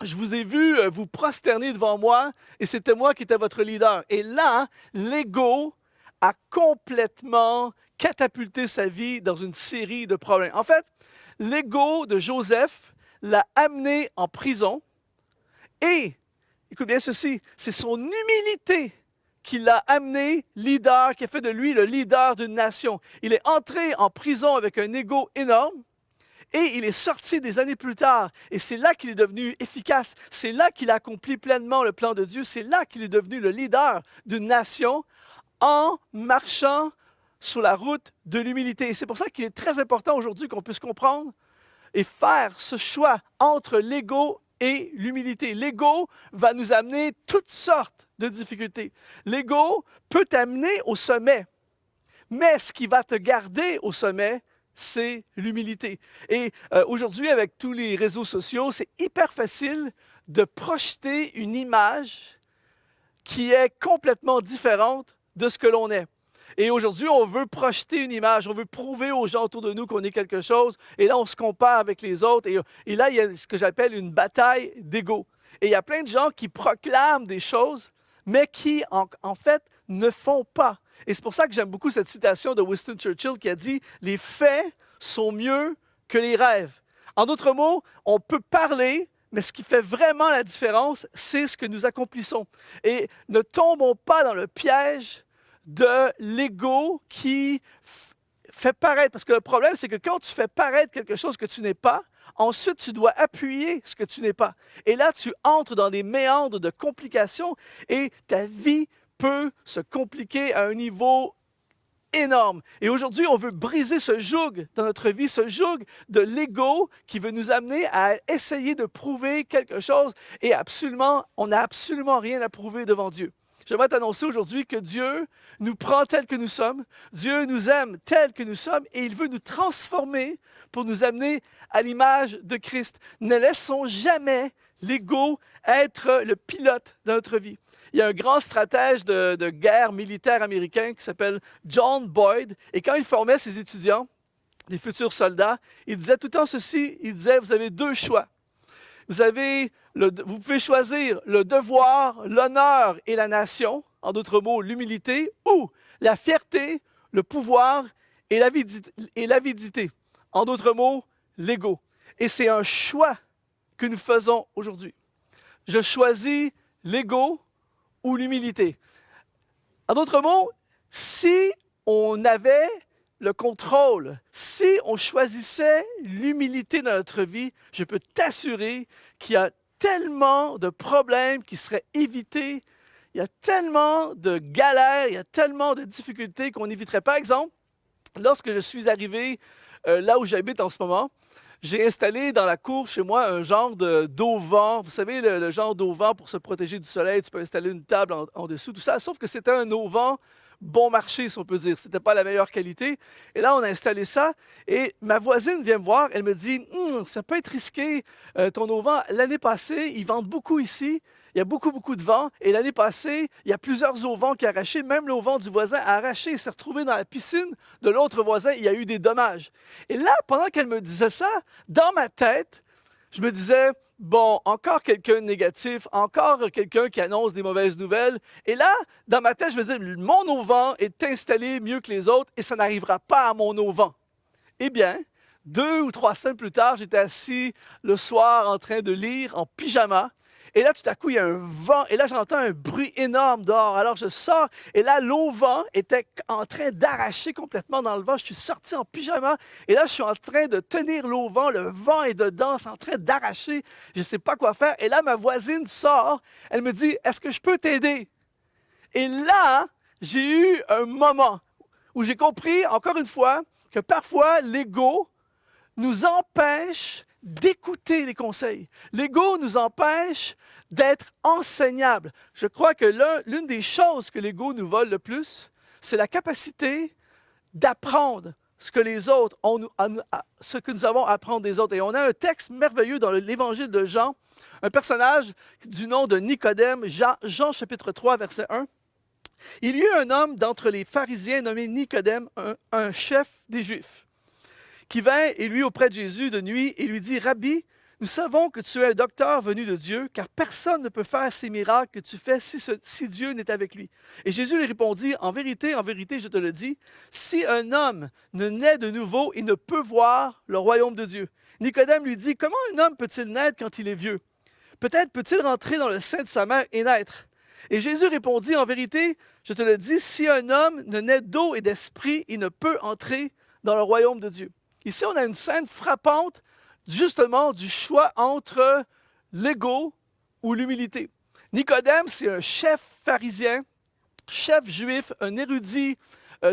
Speaker 15: Je vous ai vu vous prosterner devant moi et c'était moi qui étais votre leader. Et là, l'ego a complètement catapulté sa vie dans une série de problèmes. En fait, l'ego de Joseph l'a amené en prison et, écoute bien ceci, c'est son humilité qui l'a amené leader, qui a fait de lui le leader d'une nation. Il est entré en prison avec un ego énorme et il est sorti des années plus tard. Et c'est là qu'il est devenu efficace. C'est là qu'il a accompli pleinement le plan de Dieu. C'est là qu'il est devenu le leader d'une nation en marchant sur la route de l'humilité. Et c'est pour ça qu'il est très important aujourd'hui qu'on puisse comprendre et faire ce choix entre l'ego et l'humilité. L'ego va nous amener toutes sortes de difficultés. L'ego peut t'amener au sommet, mais ce qui va te garder au sommet, c'est l'humilité. Et aujourd'hui, avec tous les réseaux sociaux, c'est hyper facile de projeter une image qui est complètement différente de ce que l'on est. Et aujourd'hui, on veut projeter une image, on veut prouver aux gens autour de nous qu'on est quelque chose, et là, on se compare avec les autres, et là, il y a ce que j'appelle une bataille d'ego. Et il y a plein de gens qui proclament des choses, mais qui, en fait, ne font pas. Et c'est pour ça que j'aime beaucoup cette citation de Winston Churchill qui a dit « Les faits sont mieux que les rêves ». En d'autres mots, on peut parler, mais ce qui fait vraiment la différence, c'est ce que nous accomplissons. Et ne tombons pas dans le piège de l'ego qui fait paraître. Parce que le problème, c'est que quand tu fais paraître quelque chose que tu n'es pas, ensuite, tu dois appuyer ce que tu n'es pas. Et là, tu entres dans des méandres de complications et ta vie peut se compliquer à un niveau énorme. Et aujourd'hui, on veut briser ce joug dans notre vie, ce joug de l'ego qui veut nous amener à essayer de prouver quelque chose et on n'a absolument rien à prouver devant Dieu. J'aimerais t'annoncer aujourd'hui que Dieu nous prend tels que nous sommes, Dieu nous aime tels que nous sommes et il veut nous transformer pour nous amener à l'image de Christ. Ne laissons jamais l'ego être le pilote de notre vie. Il y a un grand stratège de guerre militaire américain qui s'appelle John Boyd et quand il formait ses étudiants, les futurs soldats, il disait tout le temps ceci, il disait, vous avez deux choix. Vous pouvez choisir le devoir, l'honneur et la nation, en d'autres mots, l'humilité, ou la fierté, le pouvoir et l'avidité, en d'autres mots, l'ego. Et c'est un choix que nous faisons aujourd'hui. Je choisis l'ego ou l'humilité. En d'autres mots, si on avait le contrôle, si on choisissait l'humilité dans notre vie, je peux t'assurer qu'il y a tellement de problèmes qui seraient évités, il y a tellement de galères, il y a tellement de difficultés qu'on éviterait. Par exemple, lorsque je suis arrivé là où j'habite en ce moment, j'ai installé dans la cour chez moi un genre d'auvent. Vous savez, le genre d'auvent pour se protéger du soleil, tu peux installer une table en dessous, tout ça, sauf que c'était un auvent bon marché, si on peut dire. Ce n'était pas la meilleure qualité. Et là, on a installé ça. Et ma voisine vient me voir. Elle me dit, ça peut être risqué, ton auvent. L'année passée, ils vendent beaucoup ici. Il y a beaucoup, beaucoup de vent. Et l'année passée, il y a plusieurs auvents qui ont arraché. Même l'auvent du voisin a arraché et s'est retrouvé dans la piscine de l'autre voisin. Il y a eu des dommages. Et là, pendant qu'elle me disait ça, dans ma tête, je me disais, bon, encore quelqu'un de négatif, encore quelqu'un qui annonce des mauvaises nouvelles. Et là, dans ma tête, je me disais, mon auvent est installé mieux que les autres et ça n'arrivera pas à mon auvent. Eh bien, 2 ou 3 semaines plus tard, j'étais assis le soir en train de lire en pyjama. Et là, tout à coup, il y a un vent. Et là, j'entends un bruit énorme dehors. Alors, je sors. Et là, l'auvent était en train d'arracher complètement dans le vent. Je suis sorti en pyjama. Et là, je suis en train de tenir l'auvent. Le vent est dedans. C'est en train d'arracher. Je ne sais pas quoi faire. Et là, ma voisine sort. Elle me dit, est-ce que je peux t'aider? Et là, j'ai eu un moment où j'ai compris, encore une fois, que parfois, l'ego nous empêche d'écouter les conseils. L'ego nous empêche d'être enseignables. Je crois que l'une des choses que l'ego nous vole le plus, c'est la capacité d'apprendre ce que les autres ont, ce que nous avons à apprendre des autres. Et on a un texte merveilleux dans l'Évangile de Jean, un personnage du nom de Nicodème, Jean chapitre 3, verset 1. Il y eut un homme d'entre les pharisiens nommé Nicodème, un chef des Juifs, qui vint et lui auprès de Jésus de nuit et lui dit, « Rabbi, nous savons que tu es un docteur venu de Dieu, car personne ne peut faire ces miracles que tu fais si Dieu n'est avec lui. » Et Jésus lui répondit, en vérité, je te le dis, si un homme ne naît de nouveau, il ne peut voir le royaume de Dieu. Nicodème lui dit, « Comment un homme peut-il naître quand il est vieux? Peut-être peut-il rentrer dans le sein de sa mère et naître. » Et Jésus répondit, « En vérité, je te le dis, si un homme ne naît d'eau et d'esprit, il ne peut entrer dans le royaume de Dieu. » Ici, on a une scène frappante, justement, du choix entre l'ego ou l'humilité. Nicodème, c'est un chef pharisien, chef juif, un érudit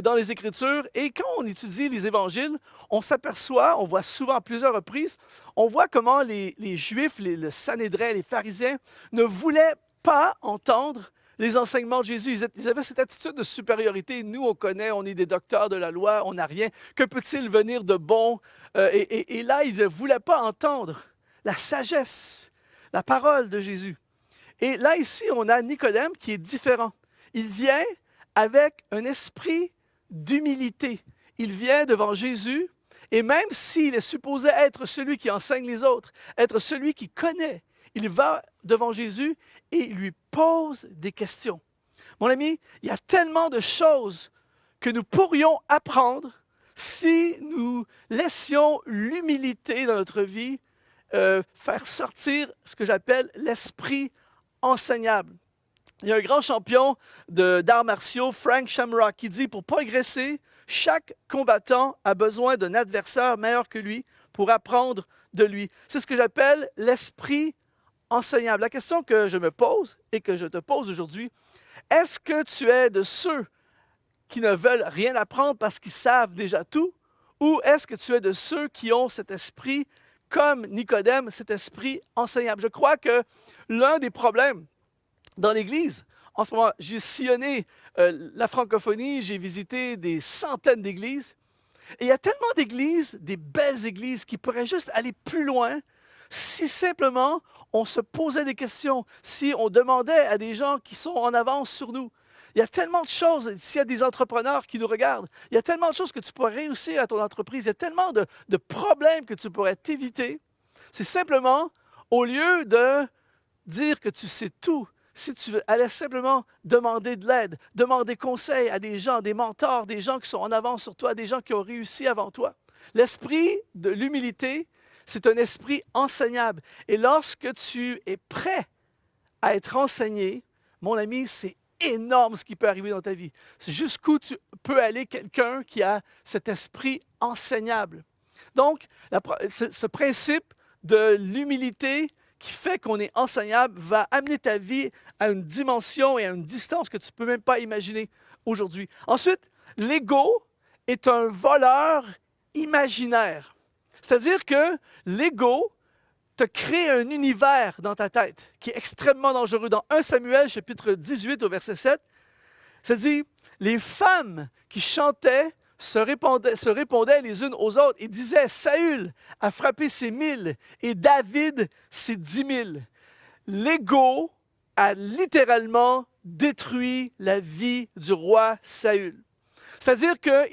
Speaker 15: dans les Écritures. Et quand on étudie les évangiles, on s'aperçoit, on voit souvent à plusieurs reprises, on voit comment les Juifs, le Sanhédrin, les pharisiens ne voulaient pas entendre les enseignements de Jésus. Ils avaient cette attitude de supériorité. Nous, on connaît, on est des docteurs de la loi, on n'a rien. Que peut-il venir de bon? Et là, ils ne voulaient pas entendre la sagesse, la parole de Jésus. Et là, ici, on a Nicodème qui est différent. Il vient avec un esprit d'humilité. Il vient devant Jésus, et même s'il est supposé être celui qui enseigne les autres, être celui qui connaît, il va devant Jésus et il lui pose des questions. Mon ami, il y a tellement de choses que nous pourrions apprendre si nous laissions l'humilité dans notre vie faire sortir ce que j'appelle l'esprit enseignable. Il y a un grand champion d'arts martiaux, Frank Shamrock, qui dit « Pour progresser, chaque combattant a besoin d'un adversaire meilleur que lui pour apprendre de lui. » C'est ce que j'appelle l'esprit enseignable. La question que je me pose et que je te pose aujourd'hui, est-ce que tu es de ceux qui ne veulent rien apprendre parce qu'ils savent déjà tout, ou est-ce que tu es de ceux qui ont cet esprit, comme Nicodème, cet esprit enseignable? Je crois que l'un des problèmes dans l'Église, en ce moment, j'ai sillonné la francophonie, j'ai visité des centaines d'églises, et il y a tellement d'églises, des belles églises, qui pourraient juste aller plus loin si simplement on se posait des questions, si on demandait à des gens qui sont en avance sur nous. Il y a tellement de choses, s'il y a des entrepreneurs qui nous regardent, il y a tellement de choses que tu pourrais réussir à ton entreprise, il y a tellement de problèmes que tu pourrais t'éviter. C'est simplement, au lieu de dire que tu sais tout, si tu allais simplement demander de l'aide, demander conseil à des gens, des mentors, des gens qui sont en avance sur toi, des gens qui ont réussi avant toi. L'esprit de l'humilité, c'est un esprit enseignable. Et lorsque tu es prêt à être enseigné, mon ami, c'est énorme ce qui peut arriver dans ta vie. C'est jusqu'où tu peux aller quelqu'un qui a cet esprit enseignable. Donc, ce principe de l'humilité qui fait qu'on est enseignable va amener ta vie à une dimension et à une distance que tu ne peux même pas imaginer aujourd'hui. Ensuite, l'ego est un voleur imaginaire. C'est-à-dire que l'ego te crée un univers dans ta tête qui est extrêmement dangereux. Dans 1 Samuel, chapitre 18, au verset 7, ça dit « Les femmes qui chantaient se répondaient les unes aux autres et disaient « Saül a frappé ses 1000 et David ses 10 000. » L'ego a littéralement détruit la vie du roi Saül. C'est-à-dire que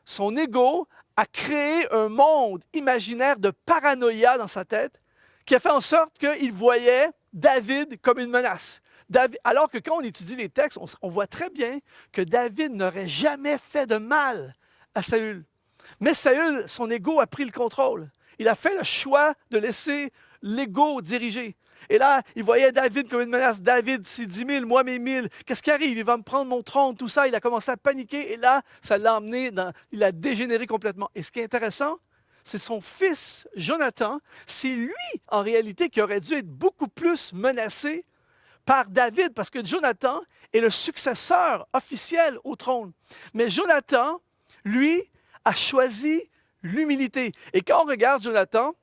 Speaker 15: son ego a créé un monde imaginaire de paranoïa dans sa tête qui a fait en sorte qu'il voyait David comme une menace. Alors que quand on étudie les textes, on voit très bien que David n'aurait jamais fait de mal à Saül. Mais Saül, son ego a pris le contrôle. Il a fait le choix de laisser l'ego diriger. Et là, il voyait David comme une menace. David, c'est 10 000, moi mes 1000. Qu'est-ce qui arrive? Il va me prendre mon trône, tout ça. Il a commencé à paniquer et là, ça l'a emmené il a dégénéré complètement. Et ce qui est intéressant, c'est son fils, Jonathan. C'est lui, en réalité, qui aurait dû être beaucoup plus menacé par David, parce que Jonathan est le successeur officiel au trône. Mais Jonathan, lui, a choisi l'humilité. Et quand on regarde Jonathan,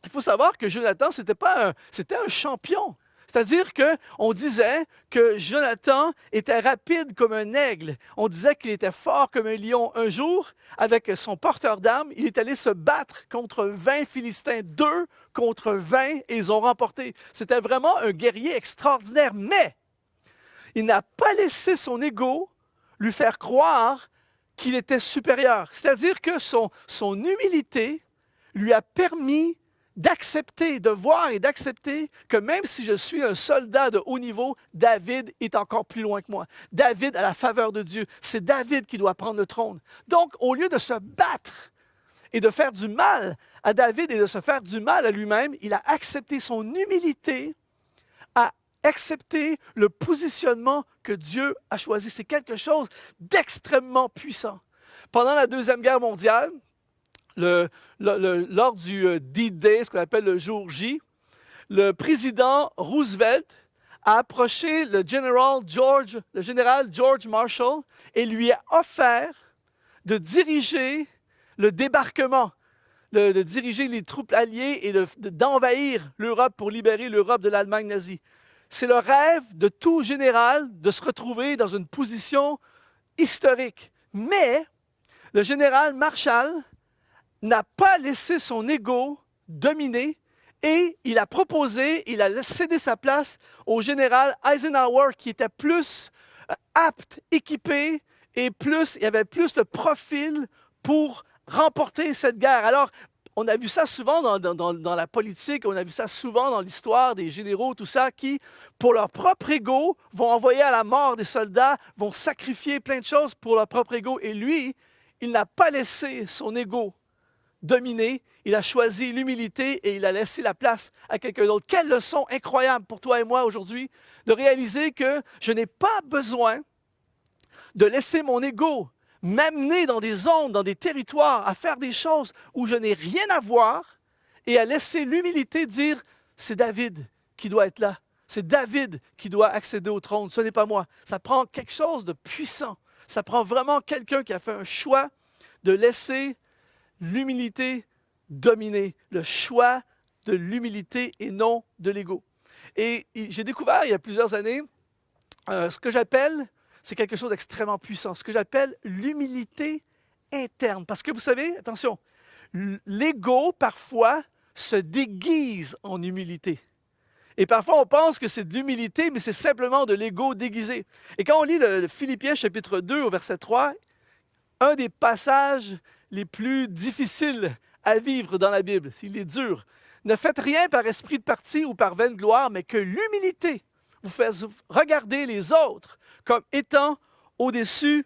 Speaker 15: il faut savoir que Jonathan, c'était un champion. C'est-à-dire qu'on disait que Jonathan était rapide comme un aigle. On disait qu'il était fort comme un lion. Un jour, avec son porteur d'armes, il est allé se battre contre 20 Philistins, 2 contre 20, et ils ont remporté. C'était vraiment un guerrier extraordinaire, mais il n'a pas laissé son ego lui faire croire qu'il était supérieur. C'est-à-dire que son humilité lui a permis d'accepter, de voir et d'accepter que même si je suis un soldat de haut niveau, David est encore plus loin que moi. David a la faveur de Dieu. C'est David qui doit prendre le trône. Donc, au lieu de se battre et de faire du mal à David et de se faire du mal à lui-même, il a accepté son humilité, a accepté le positionnement que Dieu a choisi. C'est quelque chose d'extrêmement puissant. Pendant la Deuxième Guerre mondiale, lors du D-Day, ce qu'on appelle le jour J, le président Roosevelt a approché le général George Marshall et lui a offert de diriger le débarquement, de diriger les troupes alliées et d'envahir l'Europe pour libérer l'Europe de l'Allemagne nazie. C'est le rêve de tout général de se retrouver dans une position historique. Mais le général Marshall n'a pas laissé son ego dominer et il a cédé sa place au général Eisenhower qui était plus apte, équipé et il avait plus de profil pour remporter cette guerre. Alors, on a vu ça souvent dans la politique, on a vu ça souvent dans l'histoire des généraux, tout ça, qui, pour leur propre ego, vont envoyer à la mort des soldats, vont sacrifier plein de choses pour leur propre ego. Et lui, il n'a pas laissé son ego dominer, il a choisi l'humilité et il a laissé la place à quelqu'un d'autre. Quelle leçon incroyable pour toi et moi aujourd'hui de réaliser que je n'ai pas besoin de laisser mon ego m'amener dans des zones, dans des territoires, à faire des choses où je n'ai rien à voir et à laisser l'humilité dire « c'est David qui doit être là, c'est David qui doit accéder au trône, ce n'est pas moi ». Ça prend quelque chose de puissant. Ça prend vraiment quelqu'un qui a fait un choix de laisser l'humilité dominer, le choix de l'humilité et non de l'ego. Et j'ai découvert il y a plusieurs années ce que j'appelle, c'est quelque chose d'extrêmement puissant, ce que j'appelle l'humilité interne. Parce que vous savez, attention, l'ego parfois se déguise en humilité. Et parfois, on pense que c'est de l'humilité, mais c'est simplement de l'ego déguisé. Et quand on lit le Philippiens chapitre 2 au verset 3, un des passages les plus difficiles à vivre dans la Bible, il est dur. Ne faites rien par esprit de parti ou par vaine gloire, mais que l'humilité vous fasse regarder les autres comme étant au-dessus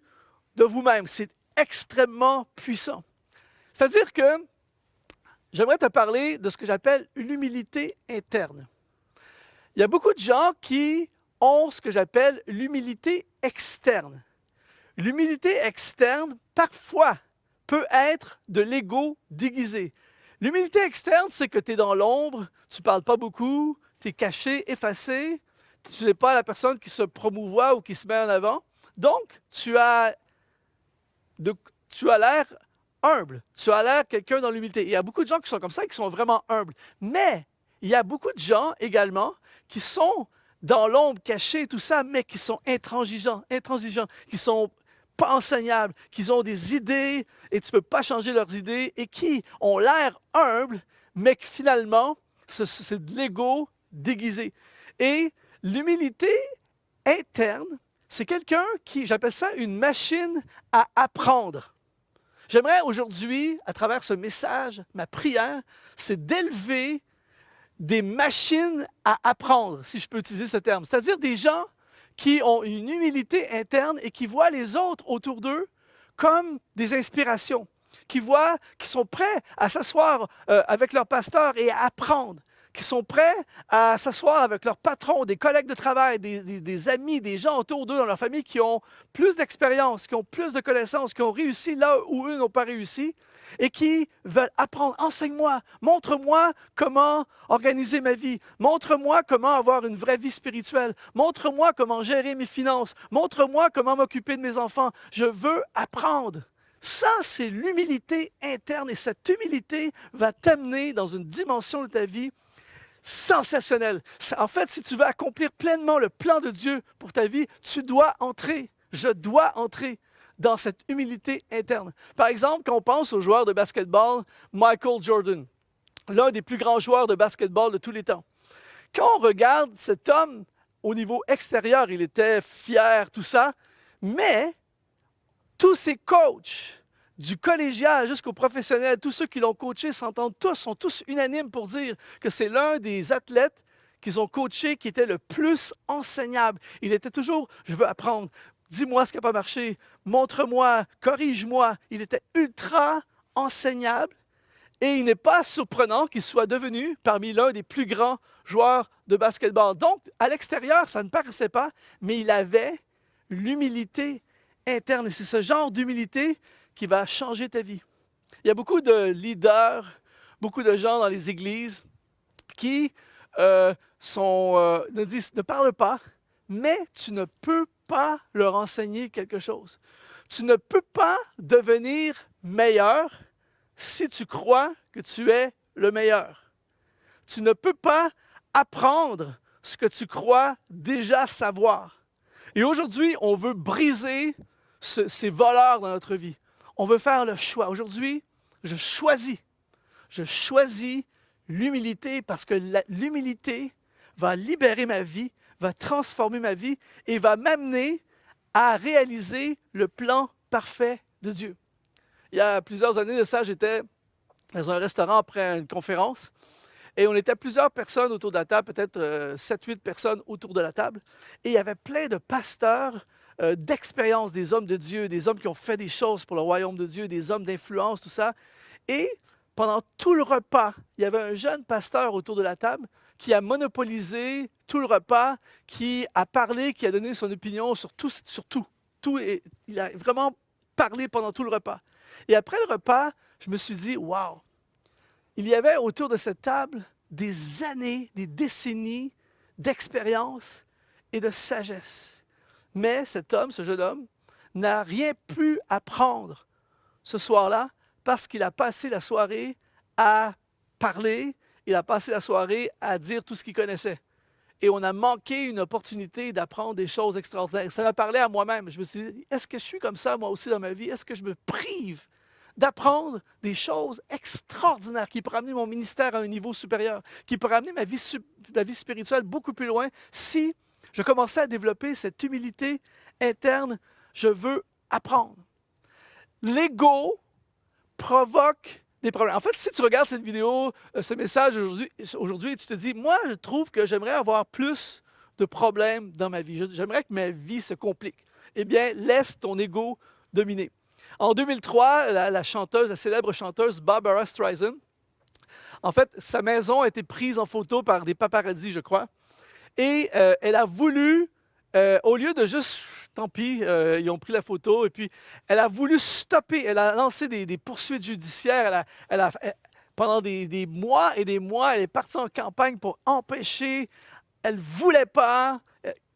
Speaker 15: de vous-même. C'est extrêmement puissant. C'est-à-dire que j'aimerais te parler de ce que j'appelle une humilité interne. Il y a beaucoup de gens qui ont ce que j'appelle l'humilité externe. L'humilité externe, parfois, peut être de l'ego déguisé. L'humilité externe, c'est que tu es dans l'ombre, tu ne parles pas beaucoup, tu es caché, effacé, tu n'es pas la personne qui se promouvoit ou qui se met en avant. Donc, tu as l'air humble, tu as l'air quelqu'un dans l'humilité. Il y a beaucoup de gens qui sont comme ça, qui sont vraiment humbles. Mais il y a beaucoup de gens également qui sont dans l'ombre, cachés, tout ça, mais qui sont intransigeants, qui sont pas enseignables, qui ont des idées et tu ne peux pas changer leurs idées et qui ont l'air humbles, mais que finalement, c'est de l'ego déguisé. Et l'humilité interne, c'est quelqu'un qui, j'appelle ça une machine à apprendre. J'aimerais aujourd'hui, à travers ce message, ma prière, c'est d'élever des machines à apprendre, si je peux utiliser ce terme. C'est-à-dire des gens qui ont une humilité interne et qui voient les autres autour d'eux comme des inspirations, qui sont prêts à s'asseoir avec leur pasteur et à apprendre, qui sont prêts à s'asseoir avec leur patron, des collègues de travail, des amis, des gens autour d'eux dans leur famille qui ont plus d'expérience, qui ont plus de connaissances, qui ont réussi là où eux n'ont pas réussi et qui veulent apprendre. Enseigne-moi, montre-moi comment organiser ma vie, montre-moi comment avoir une vraie vie spirituelle, montre-moi comment gérer mes finances, montre-moi comment m'occuper de mes enfants. Je veux apprendre. Ça, c'est l'humilité interne et cette humilité va t'amener dans une dimension de ta vie sensationnelle. En fait, si tu veux accomplir pleinement le plan de Dieu pour ta vie, je dois entrer dans cette humilité interne. Par exemple, quand on pense au joueur de basketball Michael Jordan, l'un des plus grands joueurs de basketball de tous les temps. Quand on regarde cet homme au niveau extérieur, il était fier, tout ça, mais tous ses coachs, du collégial jusqu'au professionnel, tous ceux qui l'ont coaché sont tous unanimes pour dire que c'est l'un des athlètes qu'ils ont coaché qui était le plus enseignable. Il était toujours « je veux apprendre, dis-moi ce qui n'a pas marché, montre-moi, corrige-moi ». Il était ultra enseignable et il n'est pas surprenant qu'il soit devenu parmi l'un des plus grands joueurs de basketball. Donc, à l'extérieur, ça ne paraissait pas, mais il avait l'humilité interne et c'est ce genre d'humilité qui va changer ta vie. Il y a beaucoup de leaders, beaucoup de gens dans les églises qui nous disent ne parle pas, mais tu ne peux pas leur enseigner quelque chose. Tu ne peux pas devenir meilleur si tu crois que tu es le meilleur. Tu ne peux pas apprendre ce que tu crois déjà savoir. Et aujourd'hui, on veut briser ces voleurs dans notre vie. On veut faire le choix. Aujourd'hui, je choisis l'humilité parce que l'humilité va libérer ma vie, va transformer ma vie et va m'amener à réaliser le plan parfait de Dieu. Il y a plusieurs années de ça, j'étais dans un restaurant après une conférence et on était plusieurs personnes autour de la table, peut-être 7-8 personnes autour de la table. Et il y avait plein de pasteurs d'expérience, des hommes de Dieu, des hommes qui ont fait des choses pour le royaume de Dieu, des hommes d'influence, tout ça. Et pendant tout le repas, il y avait un jeune pasteur autour de la table qui a monopolisé tout le repas, qui a parlé, qui a donné son opinion sur tout. Il a vraiment parlé pendant tout le repas. Et après le repas, je me suis dit, wow, il y avait autour de cette table des années, des décennies d'expérience et de sagesse. Mais cet homme, ce jeune homme, n'a rien pu apprendre ce soir-là parce qu'il a passé la soirée à parler, il a passé la soirée à dire tout ce qu'il connaissait. Et on a manqué une opportunité d'apprendre des choses extraordinaires. Ça m'a parlé à moi-même. Je me suis dit, est-ce que je suis comme ça moi aussi dans ma vie? Est-ce que je me prive d'apprendre des choses extraordinaires qui pourraient amener mon ministère à un niveau supérieur, qui pourraient amener ma vie spirituelle beaucoup plus loin si je commençais à développer cette humilité interne? Je veux apprendre. L'ego provoque des problèmes. En fait, si tu regardes cette vidéo, ce message aujourd'hui, et tu te dis, moi, je trouve que j'aimerais avoir plus de problèmes dans ma vie. J'aimerais que ma vie se complique. Eh bien, laisse ton ego dominer. En 2003, la célèbre chanteuse Barbara Streisand, en fait, sa maison a été prise en photo par des paparazzis, je crois. Et elle a voulu, au lieu de juste, tant pis, ils ont pris la photo, et puis elle a voulu stopper, elle a lancé des poursuites judiciaires, pendant des mois et des mois, elle est partie en campagne pour empêcher, elle ne voulait pas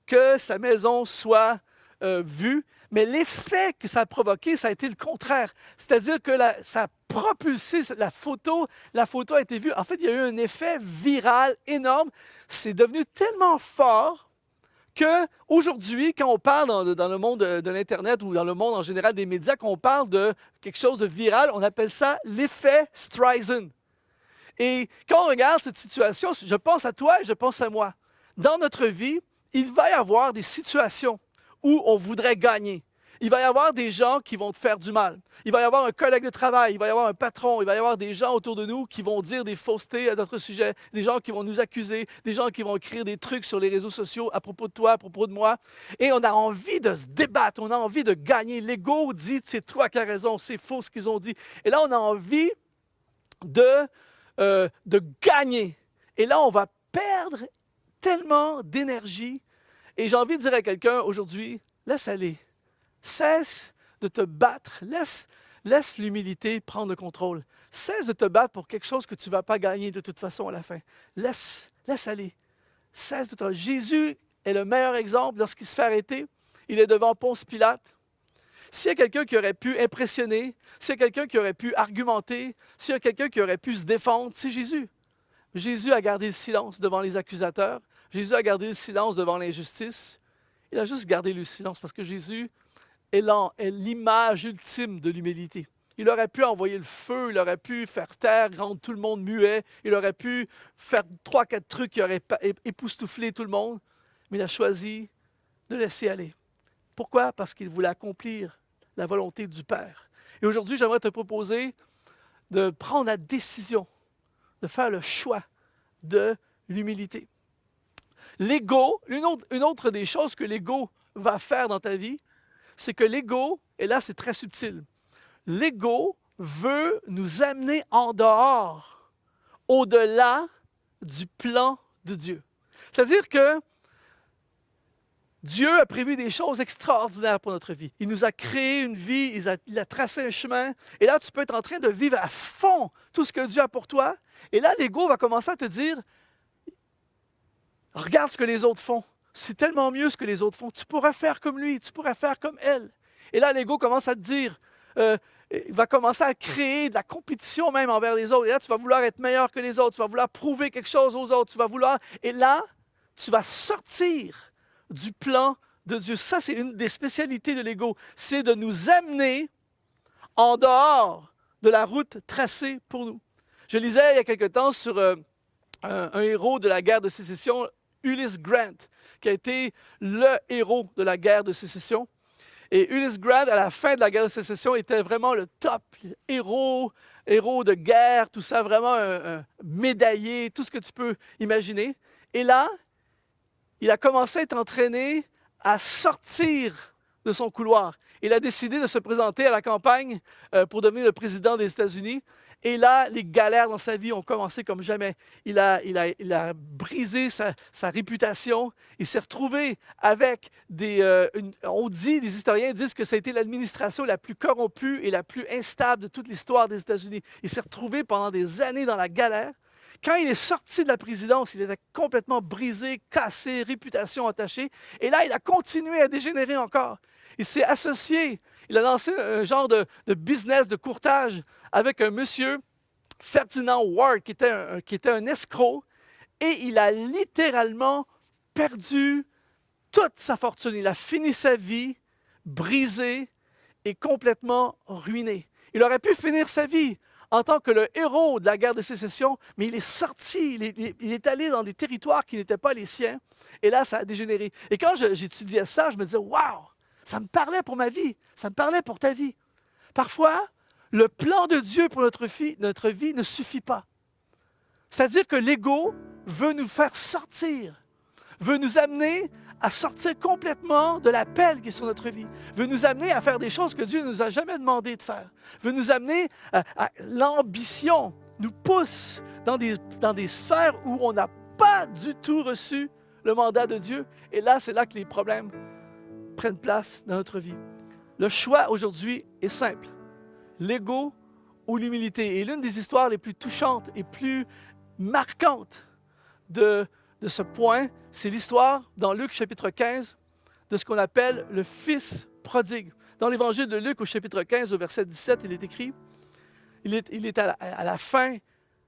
Speaker 15: que sa maison soit vue, mais l'effet que ça a provoqué, ça a été le contraire. C'est-à-dire que ça a propulsé la photo a été vue. En fait, il y a eu un effet viral énorme. C'est devenu tellement fort qu'aujourd'hui, quand on parle dans le monde de l'Internet ou dans le monde en général des médias, quand on parle de quelque chose de viral, on appelle ça l'effet Streisand. Et quand on regarde cette situation, je pense à toi et je pense à moi. Dans notre vie, il va y avoir des situations où on voudrait gagner. Il va y avoir des gens qui vont te faire du mal. Il va y avoir un collègue de travail, il va y avoir un patron, il va y avoir des gens autour de nous qui vont dire des faussetés à notre sujet, des gens qui vont nous accuser, des gens qui vont écrire des trucs sur les réseaux sociaux à propos de toi, à propos de moi. Et on a envie de se débattre, on a envie de gagner. L'ego dit, c'est toi qui as raison, c'est faux ce qu'ils ont dit. Et là, on a envie de gagner. Et là, on va perdre tellement d'énergie. Et j'ai envie de dire à quelqu'un aujourd'hui, laisse aller. Cesse de te battre. Laisse l'humilité prendre le contrôle. Cesse de te battre pour quelque chose que tu ne vas pas gagner de toute façon à la fin. Laisse aller. Cesse de te... Jésus est le meilleur exemple lorsqu'il se fait arrêter. Il est devant Ponce Pilate. S'il y a quelqu'un qui aurait pu impressionner, s'il y a quelqu'un qui aurait pu argumenter, s'il y a quelqu'un qui aurait pu se défendre, c'est Jésus. Jésus a gardé le silence devant les accusateurs. Jésus a gardé le silence devant l'injustice. Il a juste gardé le silence parce que Jésus est l'image ultime de l'humilité. Il aurait pu envoyer le feu, il aurait pu faire taire, rendre tout le monde muet, il aurait pu faire 3-4 trucs qui auraient époustouflé tout le monde, mais il a choisi de laisser aller. Pourquoi? Parce qu'il voulait accomplir la volonté du Père. Et aujourd'hui, j'aimerais te proposer de prendre la décision, de faire le choix de l'humilité. L'ego, une autre des choses que l'ego va faire dans ta vie, c'est que l'ego, et là c'est très subtil, l'ego veut nous amener en dehors, au-delà du plan de Dieu. C'est-à-dire que Dieu a prévu des choses extraordinaires pour notre vie. Il nous a créé une vie, il a tracé un chemin, et là tu peux être en train de vivre à fond tout ce que Dieu a pour toi, et là l'ego va commencer à te dire, Regarde ce que les autres font. C'est tellement mieux ce que les autres font. Tu pourrais faire comme lui, tu pourrais faire comme elle. Et là, l'ego commence à te dire, il va commencer à créer de la compétition même envers les autres. Et là, tu vas vouloir être meilleur que les autres, tu vas vouloir prouver quelque chose aux autres, tu vas vouloir... Et là, tu vas sortir du plan de Dieu. Ça, c'est une des spécialités de l'ego. C'est de nous amener en dehors de la route tracée pour nous. Je lisais il y a quelque temps sur un héros de la guerre de sécession, Ulysse Grant, qui a été le héros de la guerre de sécession. Et Ulysse Grant, à la fin de la guerre de sécession, était vraiment le top héros de guerre, tout ça, vraiment un médaillé, tout ce que tu peux imaginer. Et là, il a commencé à être entraîné à sortir de son couloir. Il a décidé de se présenter à la campagne pour devenir le président des États-Unis. Et là, les galères dans sa vie ont commencé comme jamais. Il a brisé sa réputation. Il s'est retrouvé avec des historiens disent que ça a été l'administration la plus corrompue et la plus instable de toute l'histoire des États-Unis. Il s'est retrouvé pendant des années dans la galère. Quand il est sorti de la présidence, il était complètement brisé, cassé, réputation entachée. Et là, il a continué à dégénérer encore. Il s'est associé, il a lancé un genre de business de courtage avec un monsieur, Ferdinand Ward, qui était un escroc. Et il a littéralement perdu toute sa fortune. Il a fini sa vie brisé et complètement ruiné. Il aurait pu finir sa vie en tant que le héros de la guerre de sécession, mais il est sorti, il est allé dans des territoires qui n'étaient pas les siens, et là, ça a dégénéré. Et quand j'étudiais ça, je me disais, waouh, ça me parlait pour ma vie, ça me parlait pour ta vie. Parfois, le plan de Dieu pour notre vie ne suffit pas. C'est-à-dire que l'ego veut nous faire sortir, veut nous amener à sortir complètement de l'appel qui est sur notre vie, veut nous amener à faire des choses que Dieu ne nous a jamais demandé de faire, veut nous amener à l'ambition, nous pousse dans des sphères où on n'a pas du tout reçu le mandat de Dieu. Et là, c'est là que les problèmes prennent place dans notre vie. Le choix aujourd'hui est simple, l'ego ou l'humilité. Et l'une des histoires les plus touchantes et plus marquantes de ce point, c'est l'histoire dans Luc chapitre 15 de ce qu'on appelle le fils prodigue. Dans l'évangile de Luc au chapitre 15 au verset 17, il est écrit, il est à la fin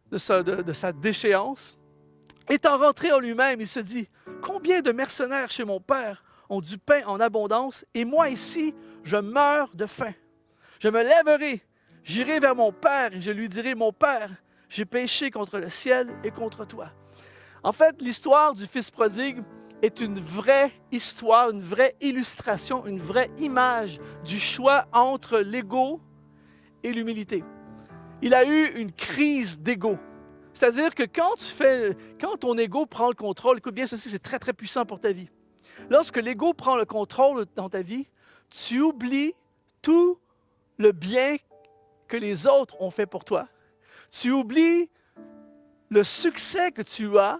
Speaker 15: de sa déchéance. Étant rentré en lui-même, il se dit, combien de mercenaires chez mon père ont du pain en abondance et moi ici, je meurs de faim. Je me lèverai, j'irai vers mon père et je lui dirai, mon père, j'ai péché contre le ciel et contre toi. En fait, l'histoire du fils prodigue est une vraie histoire, une vraie illustration, une vraie image du choix entre l'ego et l'humilité. Il a eu une crise d'ego. C'est-à-dire que quand ton ego prend le contrôle, écoute bien ceci, c'est très, très puissant pour ta vie. Lorsque l'ego prend le contrôle dans ta vie, tu oublies tout le bien que les autres ont fait pour toi. Tu oublies le succès que tu as.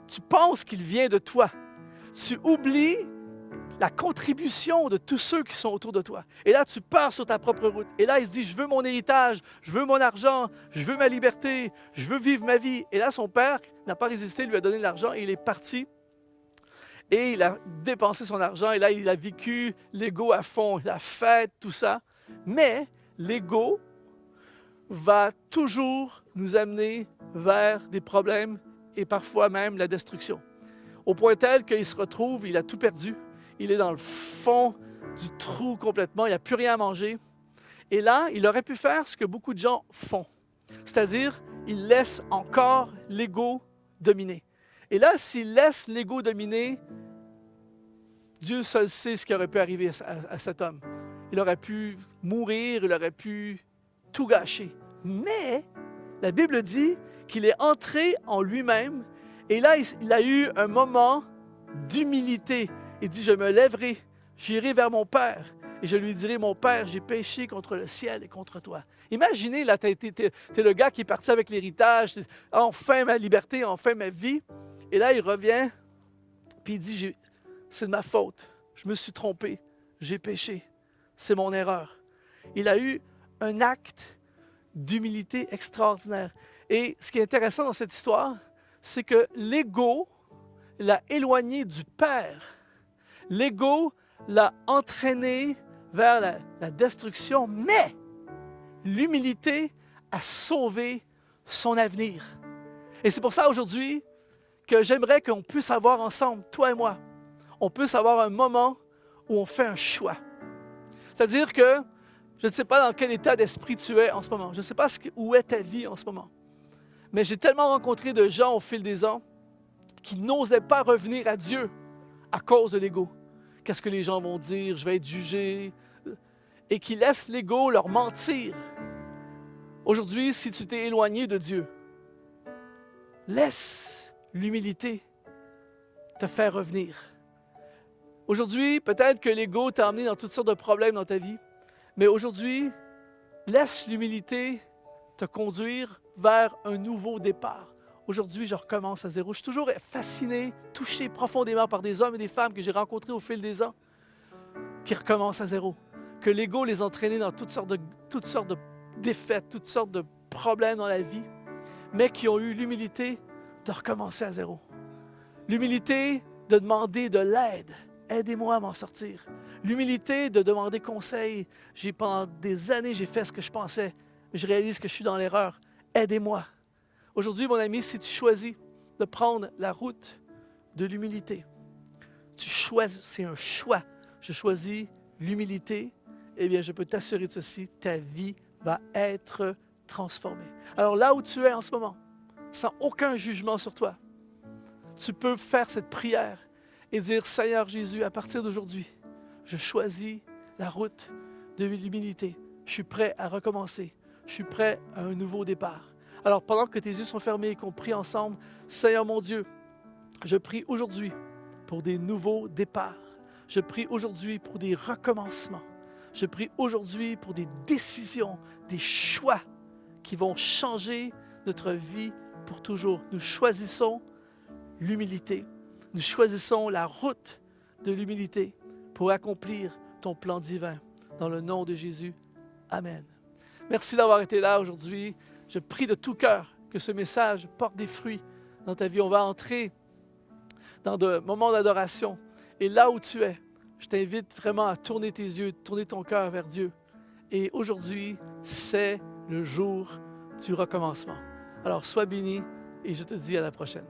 Speaker 15: Tu penses qu'il vient de toi. Tu oublies la contribution de tous ceux qui sont autour de toi. Et là, tu pars sur ta propre route. Et là, il se dit, je veux mon héritage, je veux mon argent, je veux ma liberté, je veux vivre ma vie. Et là, son père n'a pas résisté, lui a donné de l'argent et il est parti. Et il a dépensé son argent. Et là, il a vécu l'ego à fond, la fête, tout ça. Mais l'ego va toujours nous amener vers des problèmes et parfois même la destruction. Au point tel qu'il se retrouve, il a tout perdu. Il est dans le fond du trou complètement, il n'a plus rien à manger. Et là, il aurait pu faire ce que beaucoup de gens font. C'est-à-dire, il laisse encore l'ego dominer. Et là, s'il laisse l'ego dominer, Dieu seul sait ce qui aurait pu arriver à cet homme. Il aurait pu mourir, il aurait pu tout gâcher. Mais la Bible dit qu'il est entré en lui-même et là, il a eu un moment d'humilité. Il dit, je me lèverai, j'irai vers mon Père et je lui dirai, mon Père, j'ai péché contre le ciel et contre toi. Imaginez, là, t'es le gars qui est parti avec l'héritage, enfin ma liberté, enfin ma vie. Et là, il revient, puis il dit, c'est de ma faute, je me suis trompé, j'ai péché, c'est mon erreur. Il a eu un acte d'humilité extraordinaire. Et ce qui est intéressant dans cette histoire, c'est que l'ego l'a éloigné du Père. L'ego l'a entraîné vers la destruction, mais l'humilité a sauvé son avenir. Et c'est pour ça aujourd'hui que j'aimerais qu'on puisse avoir ensemble, toi et moi, on puisse avoir un moment où on fait un choix. C'est-à-dire que je ne sais pas dans quel état d'esprit tu es en ce moment. Je ne sais pas où est ta vie en ce moment. Mais j'ai tellement rencontré de gens au fil des ans qui n'osaient pas revenir à Dieu à cause de l'ego. Qu'est-ce que les gens vont dire? Je vais être jugé. Et qui laissent l'ego leur mentir. Aujourd'hui, si tu t'es éloigné de Dieu, laisse l'humilité te faire revenir. Aujourd'hui, peut-être que l'ego t'a amené dans toutes sortes de problèmes dans ta vie, mais aujourd'hui, laisse l'humilité te conduire vers un nouveau départ. Aujourd'hui, je recommence à zéro. Je suis toujours fasciné, touché profondément par des hommes et des femmes que j'ai rencontrés au fil des ans qui recommencent à zéro. Que l'ego les entraînait dans toutes sortes de défaites, toutes sortes de problèmes dans la vie, mais qui ont eu l'humilité de recommencer à zéro. L'humilité de demander de l'aide. Aidez-moi à m'en sortir. L'humilité de demander conseil. Pendant des années, j'ai fait ce que je pensais, mais je réalise que je suis dans l'erreur. Aidez-moi. Aujourd'hui, mon ami, si tu choisis de prendre la route de l'humilité, c'est un choix. Je choisis l'humilité, eh bien, je peux t'assurer de ceci, ta vie va être transformée. Alors là où tu es en ce moment, sans aucun jugement sur toi, tu peux faire cette prière et dire, Seigneur Jésus, à partir d'aujourd'hui, je choisis la route de l'humilité. Je suis prêt à recommencer. Je suis prêt à un nouveau départ. Alors, pendant que tes yeux sont fermés et qu'on prie ensemble, Seigneur mon Dieu, je prie aujourd'hui pour des nouveaux départs. Je prie aujourd'hui pour des recommencements. Je prie aujourd'hui pour des décisions, des choix qui vont changer notre vie pour toujours. Nous choisissons l'humilité. Nous choisissons la route de l'humilité pour accomplir ton plan divin. Dans le nom de Jésus. Amen. Merci d'avoir été là aujourd'hui. Je prie de tout cœur que ce message porte des fruits dans ta vie. On va entrer dans des moments d'adoration. Et là où tu es, je t'invite vraiment à tourner tes yeux, tourner ton cœur vers Dieu. Et aujourd'hui, c'est le jour du recommencement. Alors, sois béni et je te dis à la prochaine.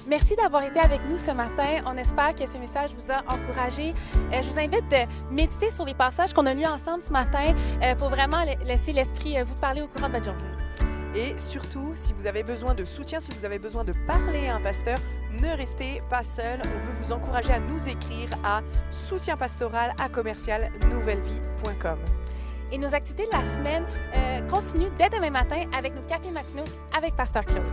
Speaker 2: Merci d'avoir été avec nous ce matin. On espère que ce message vous a encouragé. Je vous invite de méditer sur les passages qu'on a lus ensemble ce matin pour vraiment laisser l'Esprit vous parler au courant de votre journée.
Speaker 1: Et surtout, si vous avez besoin de soutien, si vous avez besoin de parler à un pasteur, ne restez pas seul. On veut vous encourager à nous écrire à soutienpastoral@nouvellevie.com.
Speaker 2: Et nos activités de la semaine continuent dès demain matin avec nos cafés matinaux avec Pasteur Claude.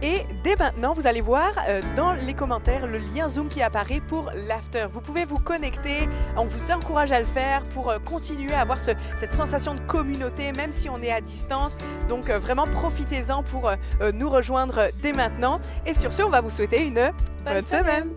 Speaker 1: Et dès maintenant, vous allez voir dans les commentaires le lien Zoom qui apparaît pour l'after. Vous pouvez vous connecter, on vous encourage à le faire pour continuer à avoir cette sensation de communauté, même si on est à distance. Donc vraiment, profitez-en pour nous rejoindre dès maintenant. Et sur ce, on va vous souhaiter une bonne semaine.